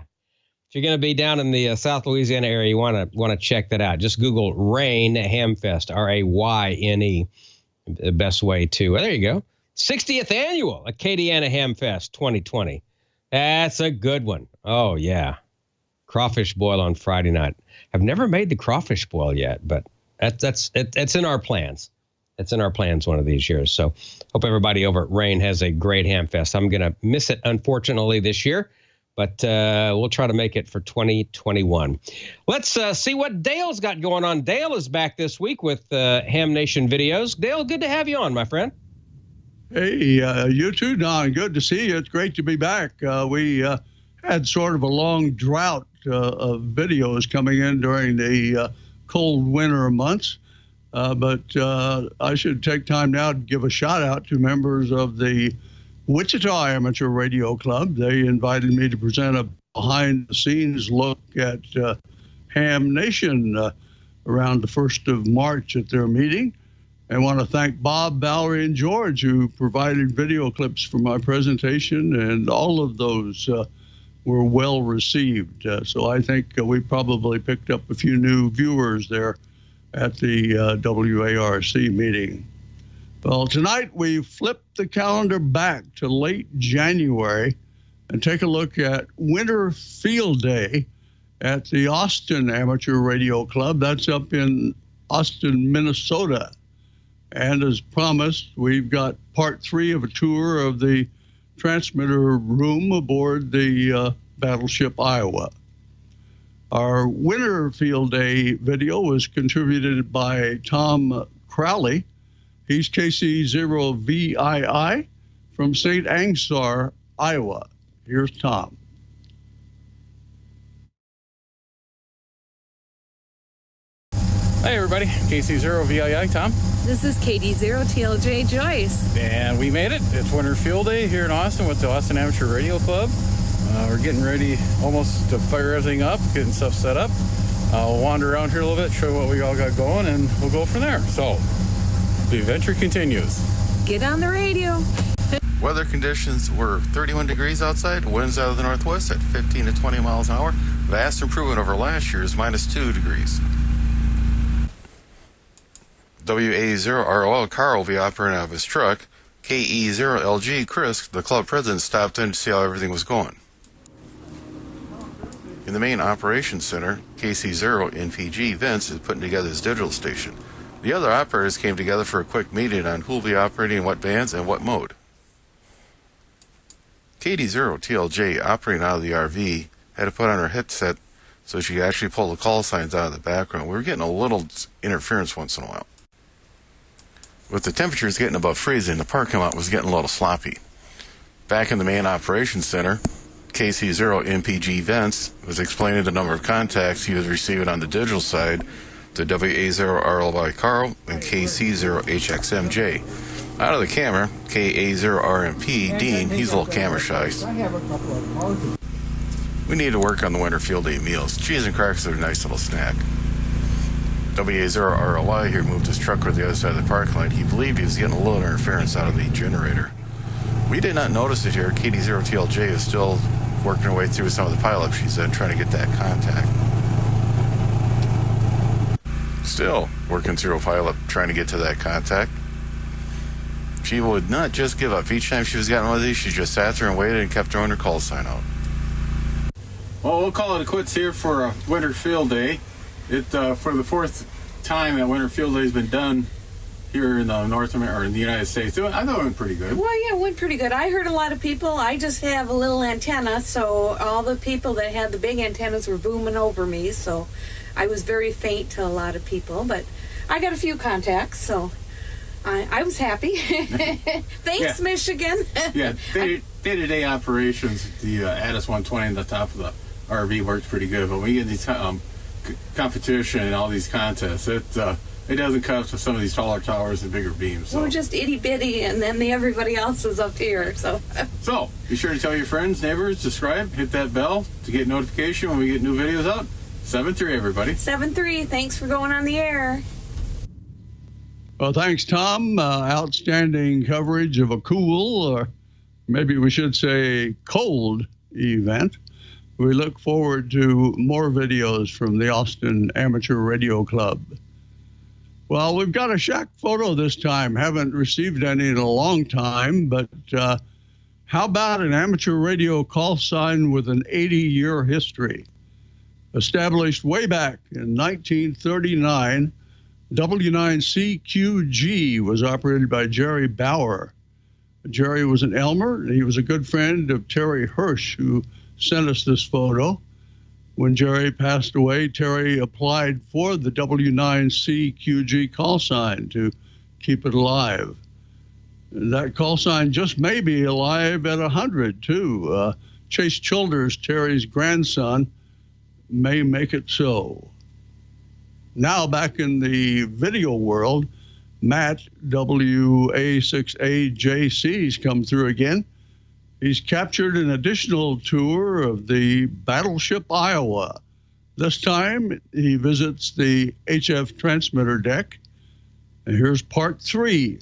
If you're going to be down in the South Louisiana area, you want to check that out. Just Google Rain Hamfest, R-A-Y-N-E. The best way to. There you go. 60th annual Acadiana Hamfest 2020. That's a good one. Oh, yeah. Crawfish boil on Friday night. I've never made the crawfish boil yet, but it's in our plans. It's in our plans one of these years. So hope everybody over at Rain has a great Hamfest. I'm going to miss it, unfortunately, this year, but we'll try to make it for 2021. Let's see what Dale's got going on. Dale is back this week with Ham Nation Videos. Dale, good to have you on, my friend. Hey, you too, Don. Good to see you. It's great to be back. We had sort of a long drought of videos coming in during the cold winter months. But I should take time now to give a shout out to members of the Wichita Amateur Radio Club. They invited me to present a behind the scenes look at Ham Nation around the 1st of March at their meeting. I want to thank Bob, Valerie, and George, who provided video clips for my presentation, and all of those were well received. So I think we probably picked up a few new viewers there at the WARC meeting. Well, tonight we flipped the calendar back to late January and take a look at Winter Field Day at the Austin Amateur Radio Club. That's up in Austin, Minnesota. And as promised, we've got part 3 of a tour of the transmitter room aboard the Battleship Iowa. Our Winter Field Day video was contributed by Tom Crowley. He's KC0VII from St. Angsar, Iowa. Here's Tom. Hey everybody, KC0VII, Tom. This is KD0TLJ Joyce. And we made it. It's Winter Field Day here in Austin with the Austin Amateur Radio Club. We're getting ready almost to fire everything up, getting stuff set up. I'll wander around here a little bit, show what we all got going, and we'll go from there. So, the adventure continues. Get on the radio. Weather conditions were 31 degrees outside, winds out of the northwest at 15 to 20 miles an hour. Vast improvement over last year's -2 degrees. WA0ROL Carl will be operating out of his truck. KE0LG Chris, the club president, stopped in to see how everything was going. In the main operations center, KC0NPG Vince is putting together his digital station. The other operators came together for a quick meeting on who will be operating what bands and what mode. KD0TLJ, operating out of the RV, had to put on her headset so she could actually pull the call signs out of the background. We were getting a little interference once in a while. With the temperatures getting above freezing, the parking lot was getting a little sloppy. Back in the main operations center, KC0MPG Vince was explaining the number of contacts he was receiving on the digital side to WA0RLY Carl and KC0HXMJ. Out of the camera, KA0RMP Dean, he's a little camera shy. We need to work on the Winter Field Day meals. Cheese and crackers are a nice little snack. WA0RLY here moved his truck to the other side of the parking lot. He believed he was getting a little interference out of the generator. We did not notice it here. KD0TLJ is still working her way through some of the pileup she's done, trying to get that contact. Still working through a pileup, trying to get to that contact. She would not just give up. Each time she was getting one of these, she just sat there and waited and kept throwing her call sign out. Well, we'll call it a quits here for Winter Field Day. For the 4th time that Winter Field Day has been done here in North America or in the United States. I thought it went pretty good. Well, yeah, it went pretty good. I heard a lot of people. I just have a little antenna, so all the people that had the big antennas were booming over me, so I was very faint to a lot of people, but I got a few contacts, so I was happy. Thanks, Michigan. Yeah, day-to-day operations, the Addis 120 on the top of the RV works pretty good, but when you get these competition and all these contests, it doesn't cut up to some of these taller towers and bigger beams. So. We're just itty-bitty, and then everybody else is up here, so. So, be sure to tell your friends, neighbors, subscribe, hit that bell to get notification when we get new videos out. 7-3, everybody. 7-3, thanks for going on the air. Well, thanks, Tom. Outstanding coverage of a cool, or maybe we should say cold, event. We look forward to more videos from the Austin Amateur Radio Club. Well, we've got a shack photo this time. Haven't received any in a long time, but how about an amateur radio call sign with an 80-year history? Established way back in 1939, W9CQG was operated by Jerry Bauer. Jerry was an Elmer. He was a good friend of Terry Hirsch, who sent us this photo. When Jerry passed away, Terry applied for the W9CQG call sign to keep it alive. And that call sign just may be alive at 100, too. Chase Childers, Terry's grandson, may make it so. Now, back in the video world, Matt WA6AJC's come through again. He's captured an additional tour of the Battleship Iowa. This time, he visits the HF transmitter deck. And here's part 3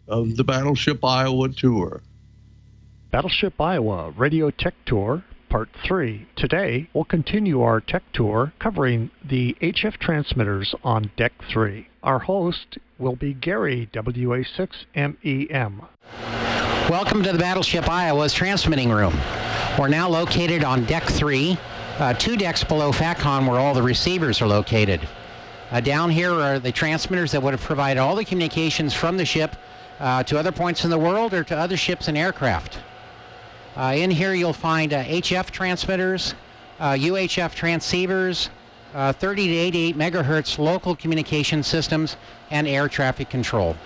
of the Battleship Iowa tour. Battleship Iowa Radio Tech Tour, Part 3. Today, we'll continue our tech tour covering the HF transmitters on Deck 3. Our host will be Gary, WA6MEM. Welcome to the Battleship Iowa's transmitting room. We're now located on Deck 3, 2 decks below FATCON where all the receivers are located. Down here are the transmitters that would have provided all the communications from the ship to other points in the world or to other ships and aircraft. In here you'll find HF transmitters, UHF transceivers, 30 to 88 megahertz local communication systems, and air traffic control.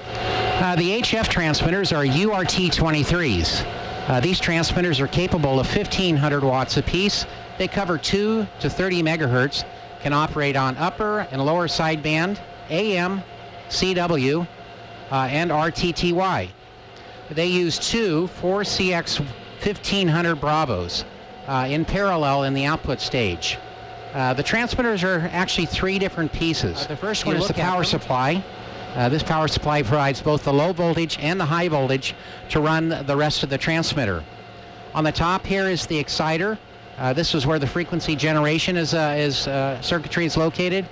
The HF transmitters are URT-23s. These transmitters are capable of 1,500 watts apiece. They cover 2 to 30 megahertz, can operate on upper and lower sideband, AM, CW, and RTTY. They use 2 4CX 1,500 Bravos in parallel in the output stage. The transmitters are actually 3 different pieces. The first one is the power supply. This power supply provides both the low voltage and the high voltage to run the rest of the transmitter. On the top here is the exciter. This is where the frequency generation circuitry is located.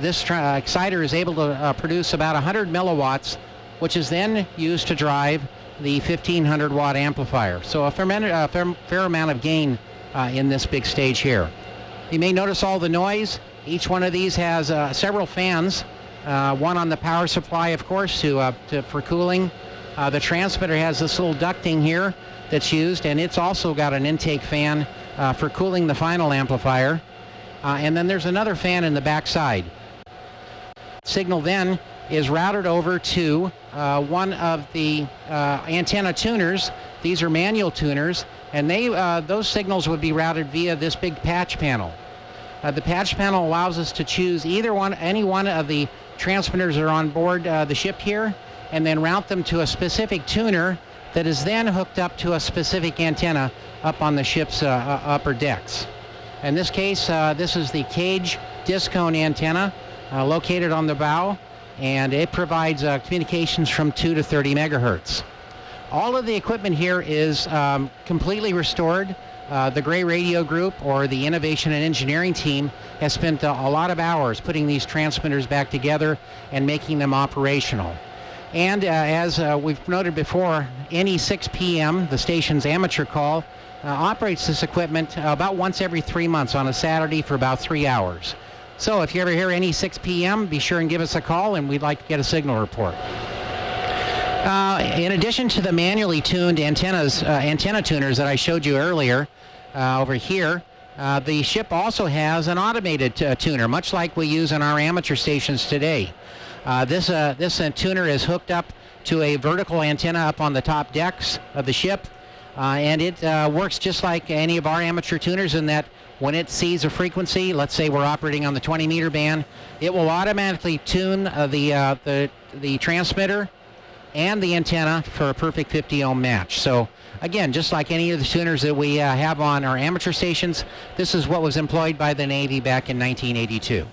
This exciter is able to produce about 100 milliwatts, which is then used to drive the 1,500 watt amplifier. So a fair amount of gain in this big stage here. You may notice all the noise. Each one of these has several fans. One on the power supply, of course, for cooling. The transmitter has this little ducting here that's used, and it's also got an intake fan for cooling the final amplifier. And then there's another fan in the back side. Signal then is routed over to one of the antenna tuners. These are manual tuners, and those signals would be routed via this big patch panel. The patch panel allows us to choose any one of the transmitters that are on board the ship here, and then route them to a specific tuner that is then hooked up to a specific antenna up on the ship's upper decks. In this case, this is the cage disc cone antenna located on the bow, and it provides communications from 2 to 30 megahertz. All of the equipment here is completely restored. The Gray Radio Group, or the Innovation and Engineering team, has spent a lot of hours putting these transmitters back together and making them operational. And as we've noted before, NE 6 PM, the station's amateur call, operates this equipment about once every 3 months on a Saturday for about 3 hours. So if you ever hear any 6 p.m., be sure and give us a call, and we'd like to get a signal report. In addition to the manually tuned antenna tuners that I showed you earlier over here, the ship also has an automated tuner, much like we use on our amateur stations today. This tuner is hooked up to a vertical antenna up on the top decks of the ship, and it works just like any of our amateur tuners in that when it sees a frequency, let's say we're operating on the 20-meter band, it will automatically tune the transmitter and the antenna for a perfect 50-ohm match. So again, just like any of the tuners that we have on our amateur stations, this is what was employed by the Navy back in 1982.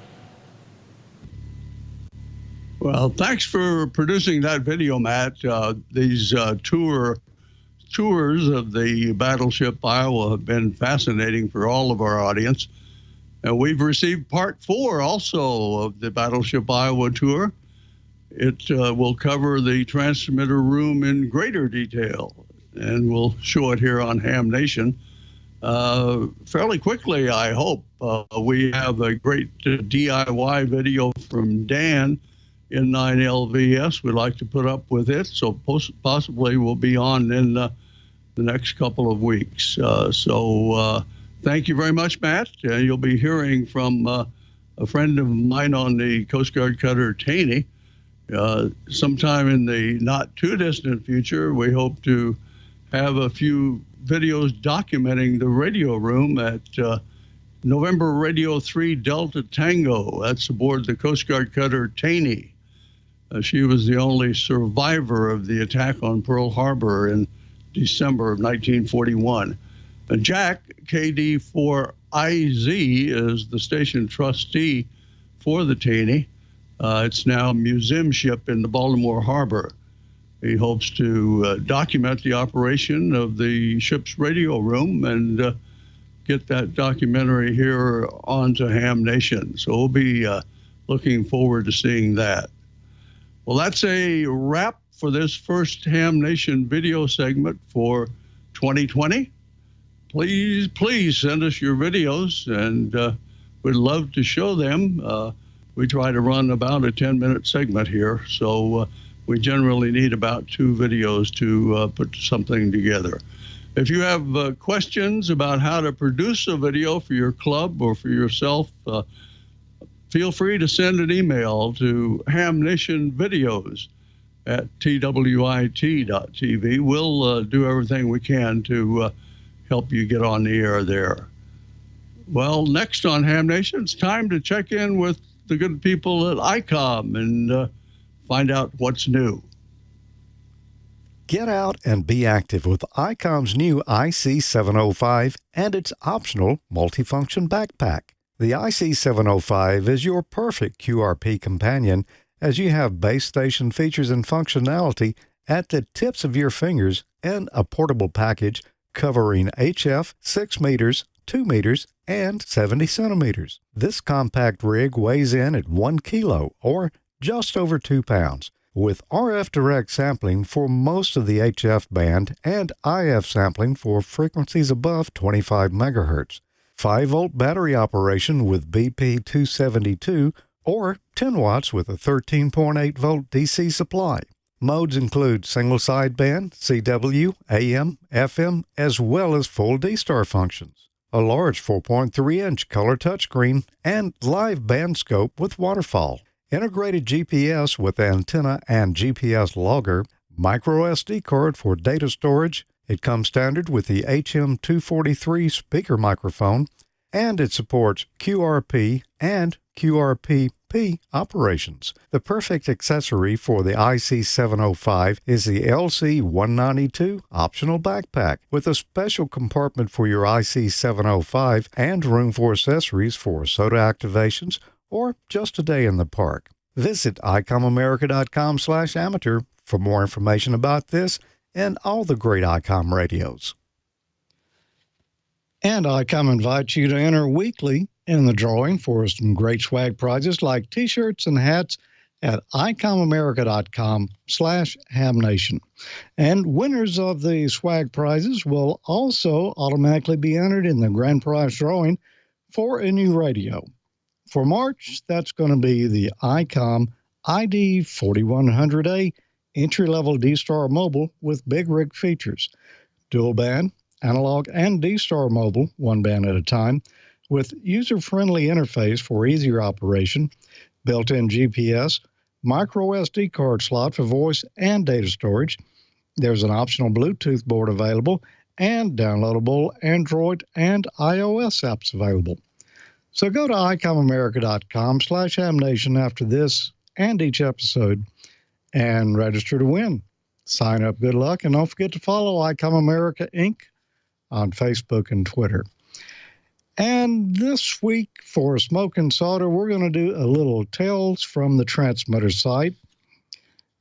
Well, thanks for producing that video, Matt. These tours of the Battleship Iowa have been fascinating for all of our audience. And we've received part 4 also of the Battleship Iowa tour. It will cover the transmitter room in greater detail, and we'll show it here on Ham Nation fairly quickly, I hope. We have a great DIY video from Dan in 9LVS we'd like to put up with it, so possibly we'll be on in the next couple of weeks. So thank you very much, Matt. You'll be hearing from a friend of mine on the Coast Guard cutter Taney. Sometime in the not too distant future, we hope to have a few videos documenting the radio room at November Radio 3 Delta Tango. That's aboard the Coast Guard cutter Taney. She was the only survivor of the attack on Pearl Harbor in December of 1941. Jack, KD4IZ, is the station trustee for the Taney. It's now a museum ship in the Baltimore Harbor. He hopes to document the operation of the ship's radio room and get that documentary here onto Ham Nation. So we'll be looking forward to seeing that. Well, that's a wrap for this first Ham Nation video segment for 2020. Please send us your videos, and we'd love to show them. We try to run about a 10-minute segment here, so we generally need about 2 videos to put something together. If you have questions about how to produce a video for your club or for yourself, feel free to send an email to HamNationVideos at TWiT.tv. We'll do everything we can to help you get on the air there. Well, next on Ham Nation, it's time to check in with the good people at Icom and find out what's new. Get out and be active with Icom's new IC705 and its optional multifunction backpack. The IC705 is your perfect QRP companion as you have base station features and functionality at the tips of your fingers and a portable package covering HF 6 meters, 2 meters, and 70 centimeters. This compact rig weighs in at 1 kilo or just over 2 pounds, with RF direct sampling for most of the HF band and IF sampling for frequencies above 25 megahertz. 5-volt battery operation with BP272 or 10 watts with a 13.8-volt DC supply. Modes include single sideband, CW, AM, FM, as well as full D-Star functions, a large 4.3-inch color touchscreen, and live band scope with waterfall, integrated GPS with antenna and GPS logger, micro SD card for data storage. It comes standard with the HM243 speaker microphone, and it supports QRP and QRP-P operations. The perfect accessory for the IC705 is the LC192 optional backpack with a special compartment for your IC705 and room for accessories for soda activations or just a day in the park. Visit IcomAmerica.com/amateur for more information about this and all the great Icom radios. And Icom invites you to enter weekly in the drawing for some great swag prizes like t-shirts and hats at IcomAmerica.com/HamNation. And winners of the swag prizes will also automatically be entered in the grand prize drawing for a new radio. For March, that's going to be the Icom ID 4100A entry-level D-Star mobile with big rig features. Dual band, analog, and D-Star mobile, one band at a time, with user-friendly interface for easier operation, built-in GPS, micro SD card slot for voice and data storage. There's an optional Bluetooth board available and downloadable Android and iOS apps available. So go to icomamerica.com/hamnation after this and each episode and register to win. Sign up, good luck, and don't forget to follow Icom America Inc. on Facebook and Twitter. And this week for Smoke and Solder, we're going to do a little Tales from the Transmitter site.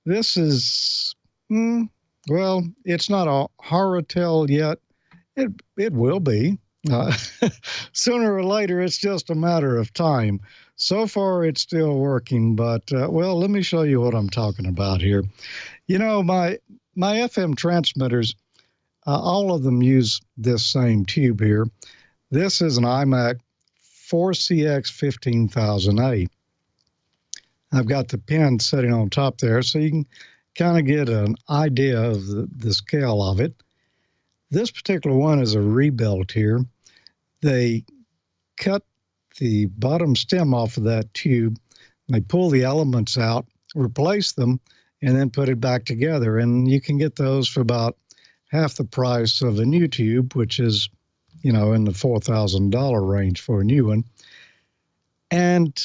This is, well, it's not a horror tale yet. It will be. Sooner or later, it's just a matter of time. So far, it's still working, but, well, let me show you what I'm talking about here. You know, my FM transmitters, all of them use this same tube here. This is an iMac 4CX15000A. I've got the pin sitting on top there, so you can kind of get an idea of the scale of it. This particular one is a rebuilt here. They cut the bottom stem off of that tube. They pull the elements out, replace them, and then put it back together. And you can get those for about half the price of a new tube, which is, you know, in the $4,000 range for a new one. And,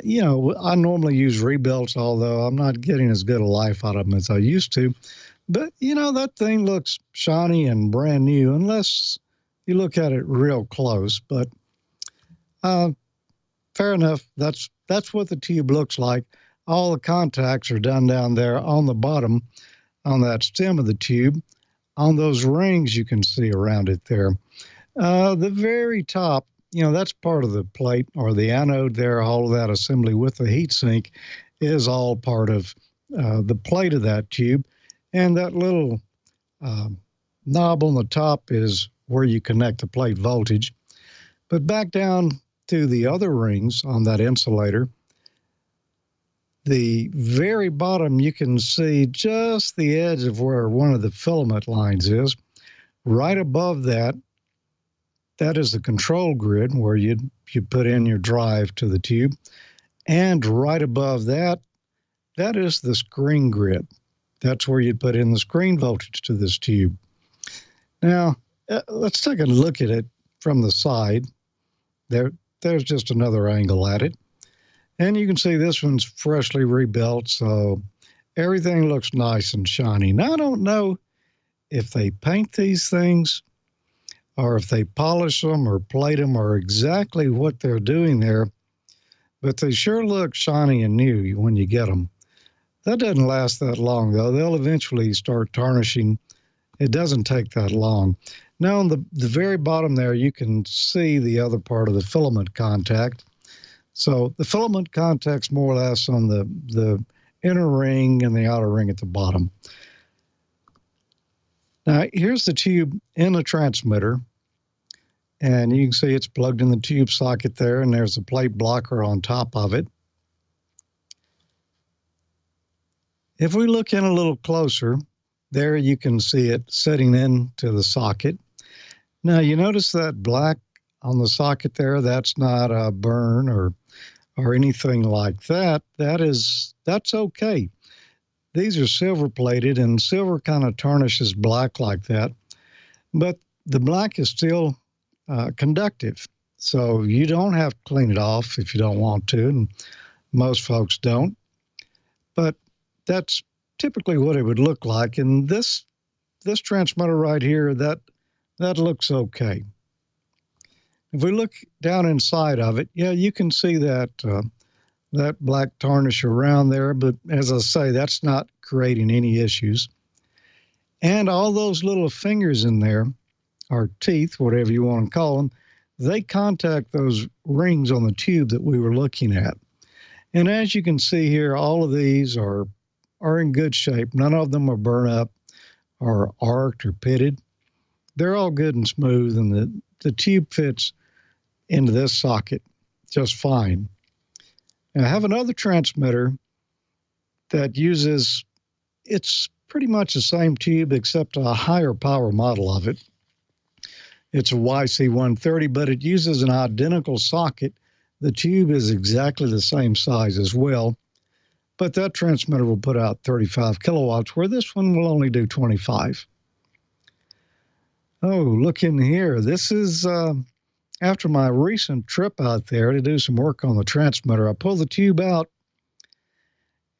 you know, I normally use rebuilds, although I'm not getting as good a life out of them as I used to. But, you know, that thing looks shiny and brand new, unless you look at it real close. But fair enough. That's what the tube looks like. All the contacts are done down there on the bottom, on that stem of the tube, on those rings you can see around it there. The very top, you know, that's part of the plate or the anode there. All of that assembly with the heat sink is all part of the plate of that tube. And that little knob on the top is where you connect the plate voltage. But back down to the other rings on that insulator, the very bottom, you can see just the edge of where one of the filament lines is. Right above that, that is the control grid where you put in your drive to the tube. And right above that, that is the screen grid. That's where you put in the screen voltage to this tube. Now, let's take a look at it from the side. There's just another angle at it. And you can see this one's freshly rebuilt, so everything looks nice and shiny. Now, I don't know if they paint these things or if they polish them or plate them or exactly what they're doing there, but they sure look shiny and new when you get them. That doesn't last that long, though. They'll eventually start tarnishing. It doesn't take that long. Now, on the very bottom there, you can see the other part of the filament contact. So the filament contact's more or less on the inner ring and the outer ring at the bottom. Now, here's the tube in the transmitter. And you can see it's plugged in the tube socket there, and there's a plate blocker on top of it. If we look in a little closer, there you can see it setting into the socket. Now, you notice that black on the socket there, that's not a burn or anything like that. That's okay. These are silver plated, and silver kind of tarnishes black like that. But the black is still conductive, so you don't have to clean it off if you don't want to, and most folks don't. But that's typically what it would look like. And this transmitter right here, that looks okay. If we look down inside of it, yeah, you can see that that black tarnish around there, but as I say, that's not creating any issues. And all those little fingers in there, or teeth, whatever you want to call them, they contact those rings on the tube that we were looking at. And as you can see here, all of these are in good shape. None of them are burnt up or arced or pitted. They're all good and smooth, and the tube fits into this socket just fine. And I have another transmitter that uses, it's pretty much the same tube except a higher power model of it. It's a YC130, but it uses an identical socket. The tube is exactly the same size as well, but that transmitter will put out 35 kilowatts, where this one will only do 25. Oh, look in here. This is after my recent trip out there to do some work on the transmitter. I pulled the tube out,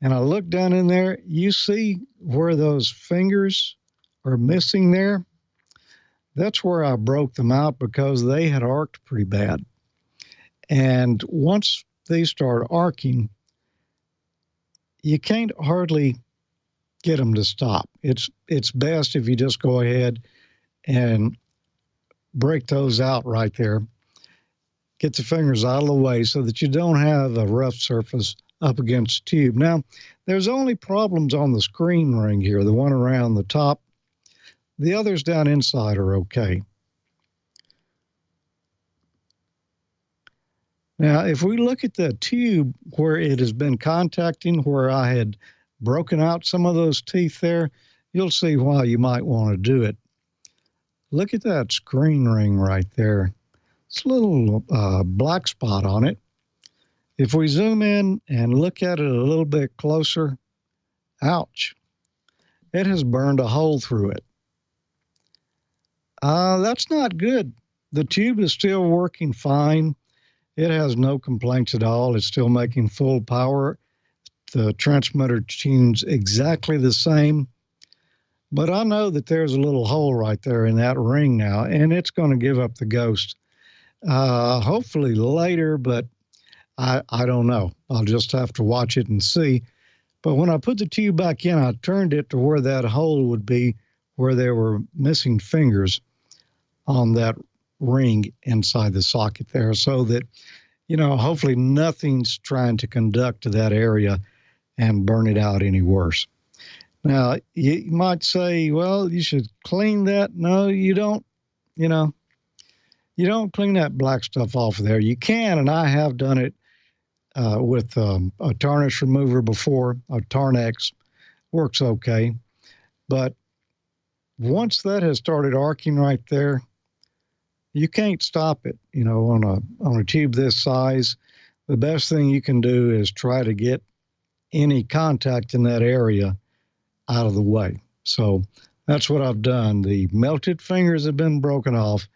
and I look down in there. You see where those fingers are missing there? That's where I broke them out because they had arced pretty bad. And once they start arcing, you can't hardly get them to stop. It's best if you just go ahead and break those out right there. Get the fingers out of the way so that you don't have a rough surface up against the tube. Now, there's only problems on the screen ring here, the one around the top. The others down inside are okay. Now, if we look at the tube where it has been contacting, where I had broken out some of those teeth there, you'll see why you might want to do it. Look at that screen ring right there. It's a little black spot on it. If we zoom in and look at it a little bit closer, ouch, it has burned a hole through it. That's not good. The tube is still working fine. It has no complaints at all. It's still making full power. The transmitter tunes exactly the same. But I know that there's a little hole right there in that ring now, and it's going to give up the ghost. Hopefully later, but I don't know. I'll just have to watch it and see. But when I put the tube back in, I turned it to where that hole would be, where there were missing fingers on that ring inside the socket there, so that, you know, hopefully nothing's trying to conduct to that area and burn it out any worse. Now, you might say, well, you should clean that. No, you don't. You know, you don't clean that black stuff off of there. You can, and I have done it with a tarnish remover before. A Tarnex works okay. But once that has started arcing right there, you can't stop it. You know, on a tube this size, the best thing you can do is try to get any contact in that area out of the way. So that's what I've done. The melted fingers have been broken off.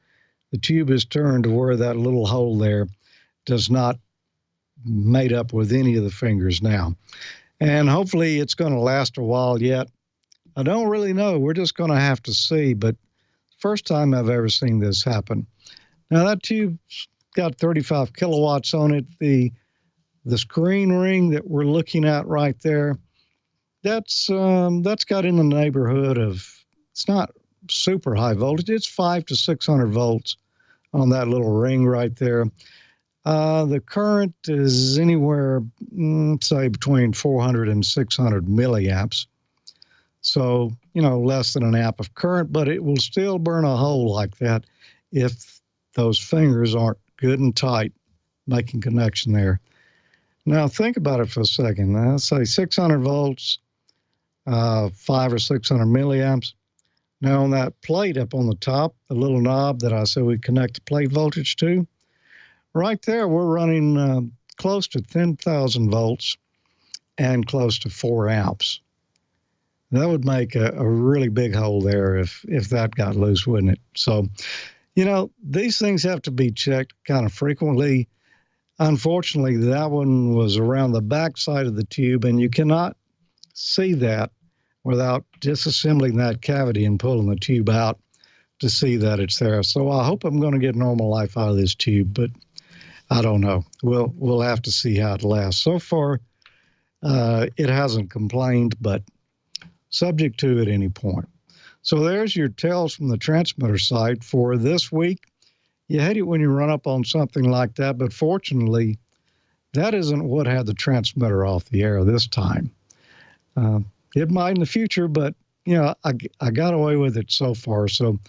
The tube is turned to where that little hole there does not mate up with any of the fingers now. And hopefully it's going to last a while yet. I don't really know. We're just going to have to see, but first time I've ever seen this happen. Now that tube's got 35 kilowatts on it. The screen ring that we're looking at right there, that's got in the neighborhood of, it's not super high voltage. It's 500 to 600 volts on that little ring right there. The current is anywhere, say, between 400 and 600 milliamps. So, you know, less than an amp of current, but it will still burn a hole like that if those fingers aren't good and tight, making connection there. Now, think about it for a second. Let's say 600 volts, 500 or 600 milliamps. Now, on that plate up on the top, the little knob that I said we connect the plate voltage to, right there, we're running close to 10,000 volts and close to 4 amps. That would make a really big hole there if that got loose, wouldn't it? So, you know, these things have to be checked kind of frequently. Unfortunately, that one was around the back side of the tube, and you cannot see that without disassembling that cavity and pulling the tube out to see that it's there. So I hope I'm going to get normal life out of this tube, but I don't know. We'll have to see how it lasts. So far, it hasn't complained, but subject to at any point. So there's your tells from the transmitter side for this week. You hate it when you run up on something like that, but fortunately, that isn't what had the transmitter off the air this time. It might in the future, but, you know, I got away with it so far. So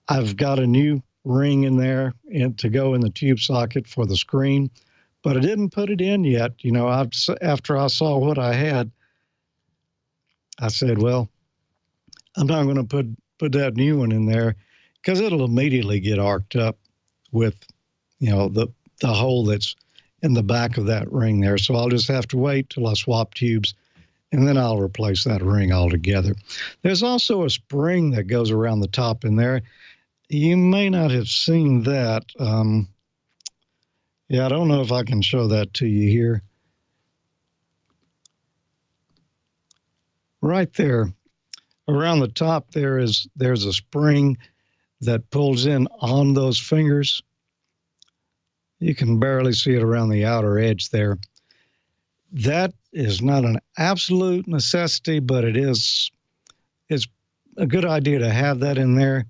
I've got a new ring in there and to go in the tube socket for the screen, but I didn't put it in yet. After I saw what I had, I said, well, I'm not going to put that new one in there because it'll immediately get arced up with, the hole that's in the back of that ring there. So I'll just have to wait till I swap tubes, and then I'll replace that ring altogether. There's also a spring that goes around the top in there. You may not have seen that. I don't know if I can show that to you here. Right there, around the top there's a spring that pulls in on those fingers. You can barely see it around the outer edge there. That is not an absolute necessity, but it's a good idea to have that in there.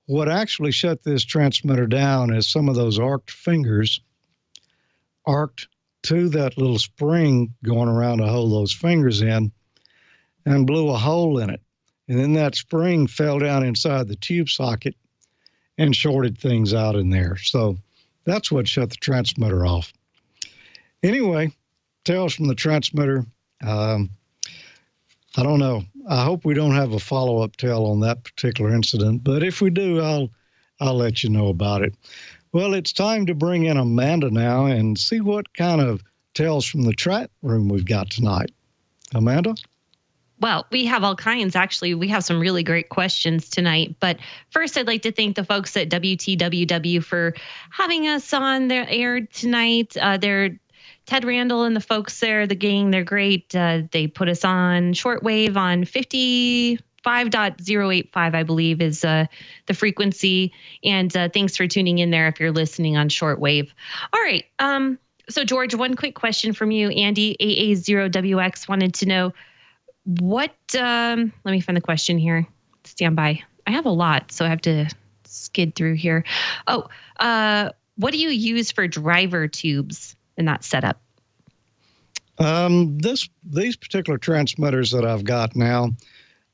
What actually shut this transmitter down is some of those arced fingers arced to that little spring going around to hold those fingers in and blew a hole in it. And then that spring fell down inside the tube socket and shorted things out in there. So that's what shut the transmitter off. Anyway, tales from the transmitter. I don't know. I hope we don't have a follow-up tale on that particular incident, but if we do, I'll let you know about it. Well, it's time to bring in Amanda now and see what kind of tales from the chat room we've got tonight. Amanda? Well, we have all kinds, actually. We have some really great questions tonight. But first, I'd like to thank the folks at WTWW for having us on their air tonight. They're Ted Randall and the folks there, the gang, they're great. They put us on shortwave on 55.085, I believe, is the frequency. And thanks for tuning in there if you're listening on shortwave. All right. So, George, one quick question from you. Andy, AA0WX, wanted to know, let me find the question here. Stand by. I have a lot, so I have to skid through here. What do you use for driver tubes in that setup? These particular transmitters that I've got now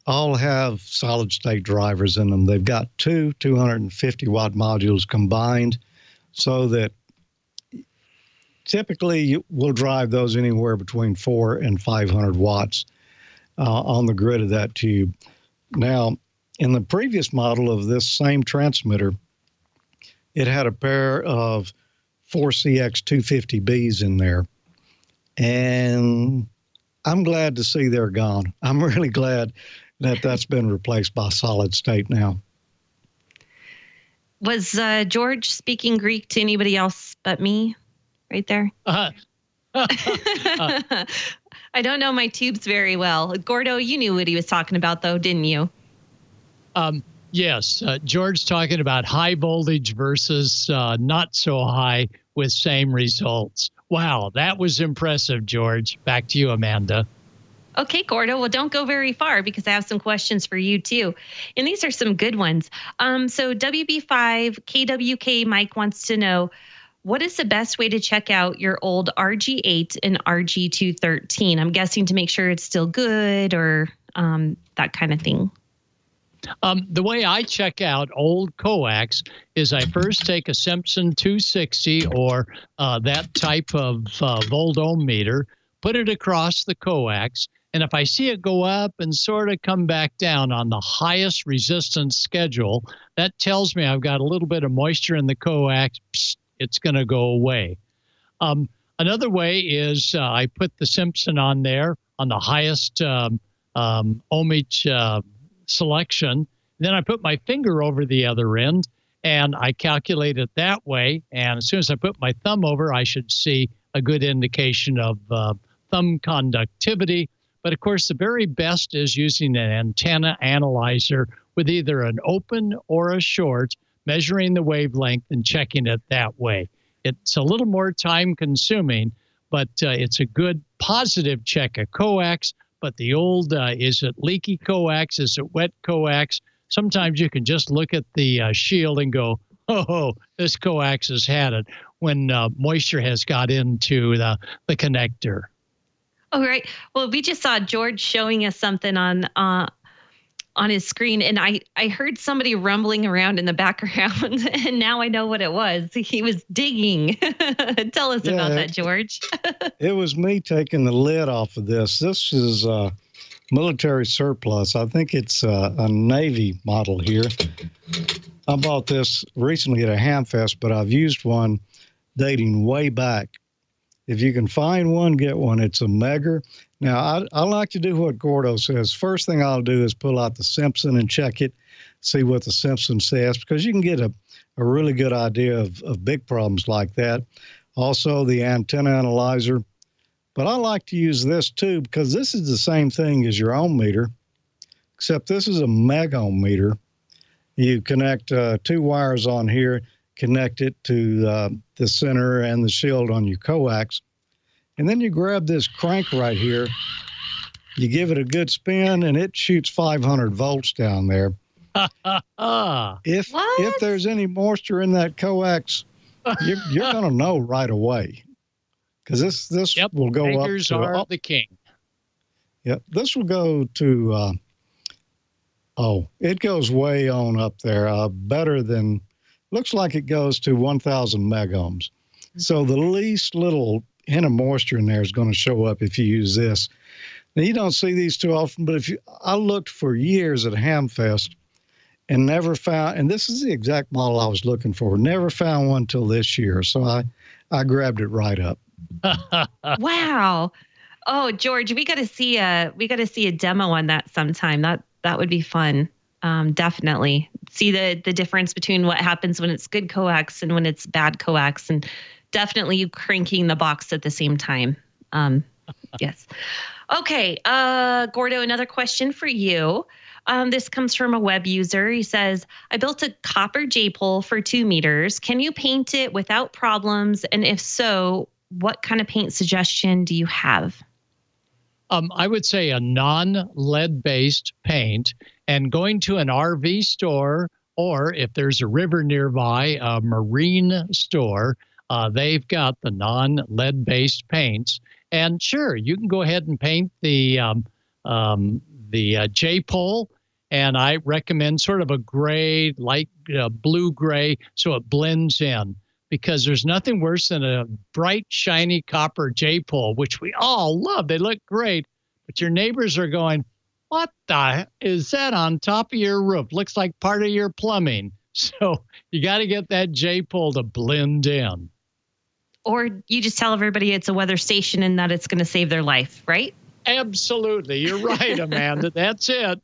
all have solid state drivers in them. They've got two 250 watt modules combined, so that typically we'll drive those anywhere between 400 and 500 watts. On the grid of that tube. Now, in the previous model of this same transmitter, it had a pair of 4CX250Bs in there. And I'm glad to see they're gone. I'm really glad that that's been replaced by solid state now. Was George speaking Greek to anybody else but me right there? I don't know my tubes very well. Gordo, you knew what he was talking about, though, didn't you? Yes. George talking about high voltage versus not so high with same results. Wow, that was impressive, George. Back to you, Amanda. Okay, Gordo. Well, don't go very far because I have some questions for you, too. And these are some good ones. So WB5 KWK Mike wants to know, what is the best way to check out your old RG8 and RG213? I'm guessing to make sure it's still good or that kind of thing. The way I check out old coax is I first take a Simpson 260 or that type of volt-ohm meter, put it across the coax, and if I see it go up and sort of come back down on the highest resistance schedule, that tells me I've got a little bit of moisture in the coax. Psst, it's going to go away. Another way is I put the Simpson on there on the highest ohmage selection. Then I put my finger over the other end and I calculate it that way. And as soon as I put my thumb over, I should see a good indication of thumb conductivity. But of course, the very best is using an antenna analyzer with either an open or a short, measuring the wavelength and checking it that way. It's a little more time consuming, but it's a good positive check of coax. But the old, is it leaky coax? Is it wet coax? Sometimes you can just look at the shield and go, oh, this coax has had it when moisture has got into the connector. All right. Well, we just saw George showing us something on on his screen, and I heard somebody rumbling around in the background, and now I know what it was. He was digging. Tell us about that, George. It was me taking the lid off of this. This is military surplus. I think it's a Navy model here. I bought this recently at a Hamfest, but I've used one dating way back. If you can find one, get one. It's a Megger. Now, I like to do what Gordo says. First thing I'll do is pull out the Simpson and check it, see what the Simpson says, because you can get a really good idea of big problems like that. Also, the antenna analyzer. But I like to use this, too, because this is the same thing as your ohm meter, except this is a meg ohm meter. You connect 2 wires on here, connect it to the center and the shield on your coax. And then you grab this crank right here, you give it a good spin, and it shoots 500 volts down there. If there's any moisture in that coax, you're going to know right away. Because this will go up to... Meggers are the king. Yep, this will go to... it goes way on up there. Better than... Looks like it goes to 1,000 meg ohms. So the least little hint of moisture in there is going to show up if you use this. Now, you don't see these too often, but I looked for years at Hamfest and never found, and this is the exact model I was looking for, never found one till this year. So I grabbed it right up. Wow. Oh, George, we got to see a demo on that sometime. That would be fun. Definitely see the difference between what happens when it's good coax and when it's bad coax, and definitely you cranking the box at the same time. Yes. Okay. Gordo, another question for you. This comes from a web user. He says, I built a copper J-pole for 2 meters. Can you paint it without problems? And if so, what kind of paint suggestion do you have? I would say a non-lead based paint, and going to an RV store, or if there's a river nearby, a marine store, they've got the non-lead based paints. And sure, you can go ahead and paint the J-pole, and I recommend sort of a gray, light blue gray, so it blends in. Because there's nothing worse than a bright, shiny copper J-pole, which we all love. They look great, but your neighbors are going, what the is that on top of your roof? Looks like part of your plumbing. So you got to get that J-pole to blend in. Or you just tell everybody it's a weather station and that it's going to save their life, right? Absolutely. You're right, Amanda. That's it.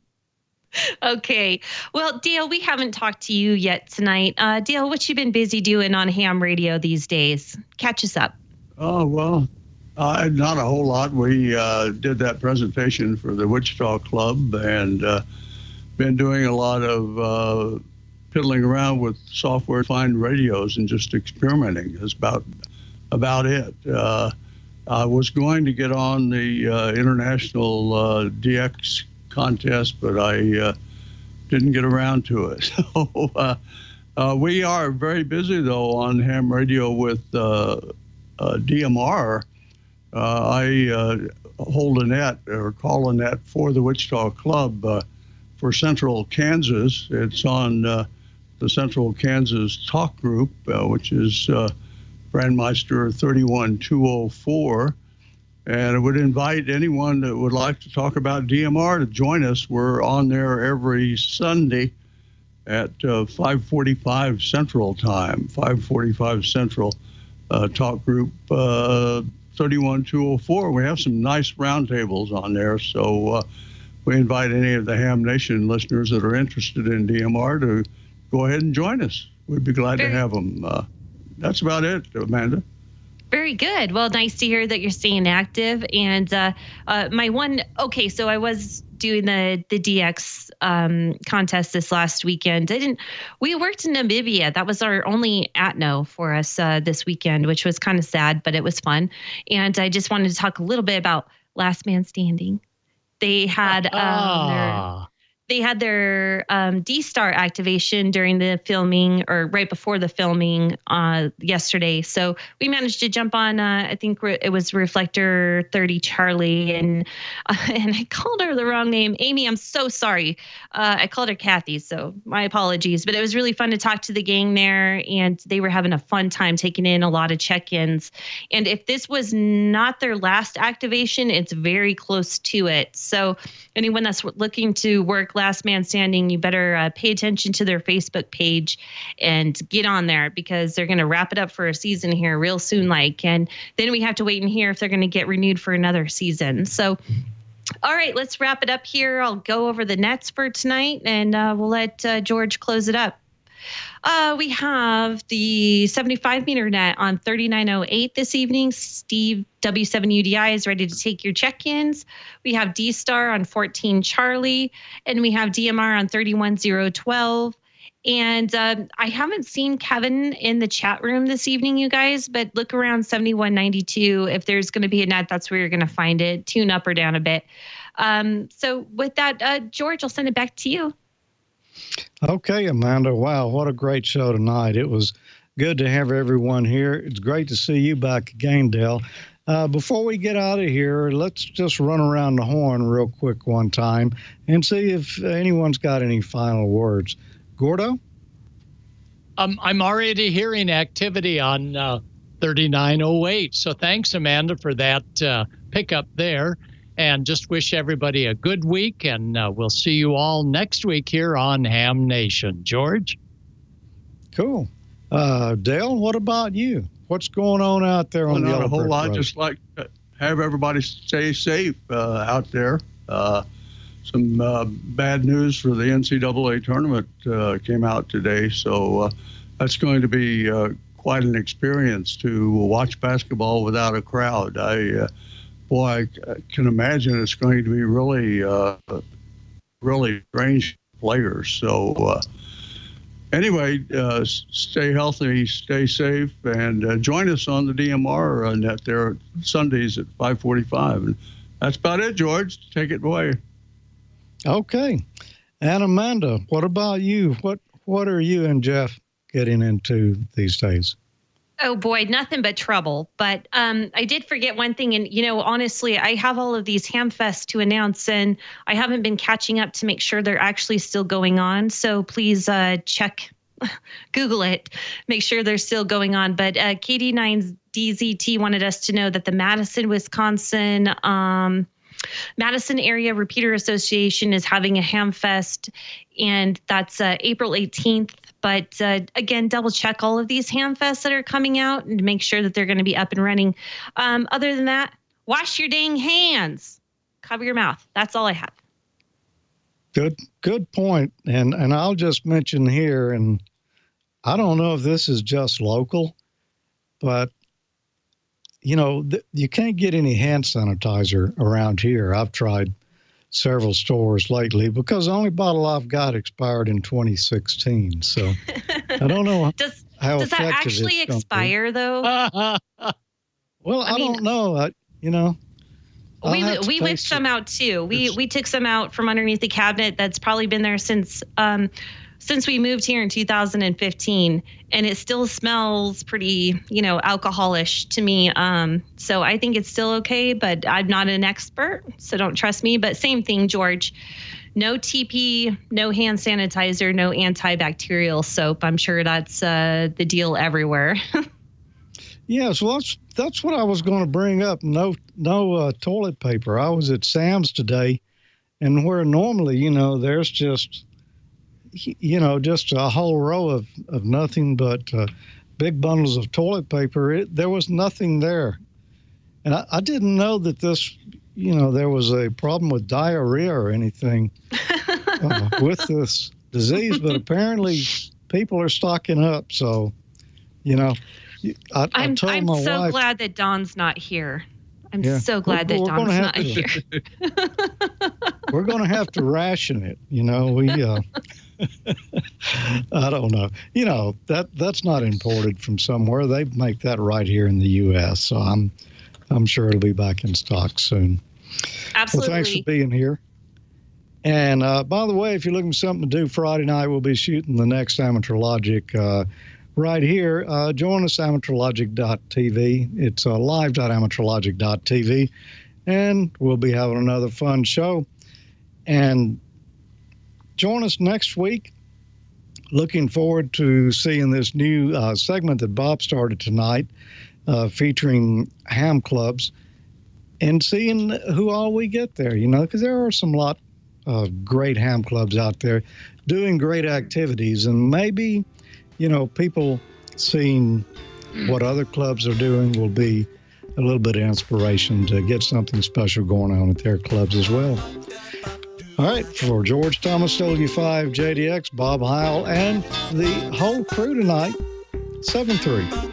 Okay. Well, Dale, we haven't talked to you yet tonight. Dale, what you been busy doing on ham radio these days? Catch us up. Oh, well, not a whole lot. We did that presentation for the Wichita Club and been doing a lot of piddling around with software-defined radios and just experimenting is about it. I was going to get on the international DX contest, but I didn't get around to it. So we are very busy, though, on ham radio with DMR. I hold a net or call a net for the Wichita Club for Central Kansas. It's on the Central Kansas Talk Group, which is Brandmeister 31204. And I would invite anyone that would like to talk about DMR to join us. We're on there every Sunday at 5:45 Central Time, 5:45 Central, Talk Group 31204. We have some nice roundtables on there. So we invite any of the Ham Nation listeners that are interested in DMR to go ahead and join us. We'd be glad to have them. That's about it, Amanda. Very good. Well, nice to hear that you're staying active. And so I was doing the DX contest this last weekend. We worked in Namibia. That was our only ATNO for us this weekend, which was kind of sad, but it was fun. And I just wanted to talk a little bit about Last Man Standing. They had they had their D-Star activation during the filming, or right before the filming yesterday. So we managed to jump on, I think it was Reflector 30 Charlie, and I called her the wrong name. Amy, I'm so sorry. I called her Kathy, so my apologies. But it was really fun to talk to the gang there, and they were having a fun time taking in a lot of check-ins. And if this was not their last activation, it's very close to it. So anyone that's looking to work last man standing, you better pay attention to their Facebook page and get on there, because they're going to wrap it up for a season here real soon. And then we have to wait and hear if they're going to get renewed for another season. So, all right, let's wrap it up here. I'll go over the nets for tonight, and we'll let George close it up. We have the 75-meter net on 3908 this evening. Steve W7UDI is ready to take your check-ins. We have D-Star on 14 Charlie, and we have DMR on 31012. And I haven't seen Kevin in the chat room this evening, you guys, but look around 7192. If there's going to be a net, that's where you're going to find it. Tune up or down a bit. So with that, George, I'll send it back to you. Okay, Amanda. Wow, what a great show tonight. It was good to have everyone here. It's great to see you back again, Dale. Before we get out of here, let's just run around the horn real quick one time and see if anyone's got any final words. Gordo? I'm already hearing activity on 3908. So thanks, Amanda, for that pickup there. And just wish everybody a good week, and we'll see you all next week here on Ham Nation. George? Cool. Dale, what about you? What's going on out there on the Not a whole lot. Road? Just like have everybody stay safe out there. Some bad news for the NCAA tournament came out today, so that's going to be quite an experience to watch basketball without a crowd. I can imagine it's going to be really, really strange players. So anyway, stay healthy, stay safe, and join us on the DMR net there Sundays at 5:45. And that's about it, George. Take it away. Okay. And Amanda, what about you? What are you and Jeff getting into these days? Oh boy, nothing but trouble. But I did forget one thing. And, honestly, I have all of these Hamfests to announce, and I haven't been catching up to make sure they're actually still going on. So please check, Google it, make sure they're still going on. But KD9DZT wanted us to know that the Madison, Wisconsin, Madison Area Repeater Association is having a Hamfest, and that's April 18th. But again, double check all of these Hamfests that are coming out and make sure that they're going to be up and running. Other than that, wash your dang hands, cover your mouth. That's all I have. Good point. And I'll just mention here, and I don't know if this is just local, but you can't get any hand sanitizer around here. I've tried several stores lately because the only bottle I've got expired in 2016. So I don't know how does that actually expire though? Well, I don't know. We whipped some out too. We took some out from underneath the cabinet that's probably been there since we moved here in 2015, and it still smells pretty, alcoholish to me. So I think it's still okay, but I'm not an expert, so don't trust me. But same thing, George. No TP, no hand sanitizer, no antibacterial soap. I'm sure that's the deal everywhere. Yeah, so that's what I was going to bring up. No toilet paper. I was at Sam's today, and where normally, there's just a whole row of nothing but big bundles of toilet paper. There was nothing there. And I didn't know that this, there was a problem with diarrhea or anything with this disease, but apparently people are stocking up. So, I'm so glad that Dawn's not here. I'm so glad that Dawn's not here. We're going to have to ration it. I don't know. That's not imported from somewhere. They make that right here in the U.S. So I'm sure it'll be back in stock soon. Absolutely. Well, thanks for being here. And by the way, if you're looking for something to do Friday night, we'll be shooting the next Amateur Logic right here. Join us, amateurlogic.tv. It's live.amateurlogic.tv. And we'll be having another fun show. And join us next week. Looking forward to seeing this new segment that Bob started tonight, featuring ham clubs, and seeing who all we get there, because there are some lot of great ham clubs out there doing great activities. And maybe, people seeing what other clubs are doing will be a little bit of inspiration to get something special going on at their clubs as well. All right, for George Thomas, W5, JDX, Bob Heil, and the whole crew tonight, 7-3.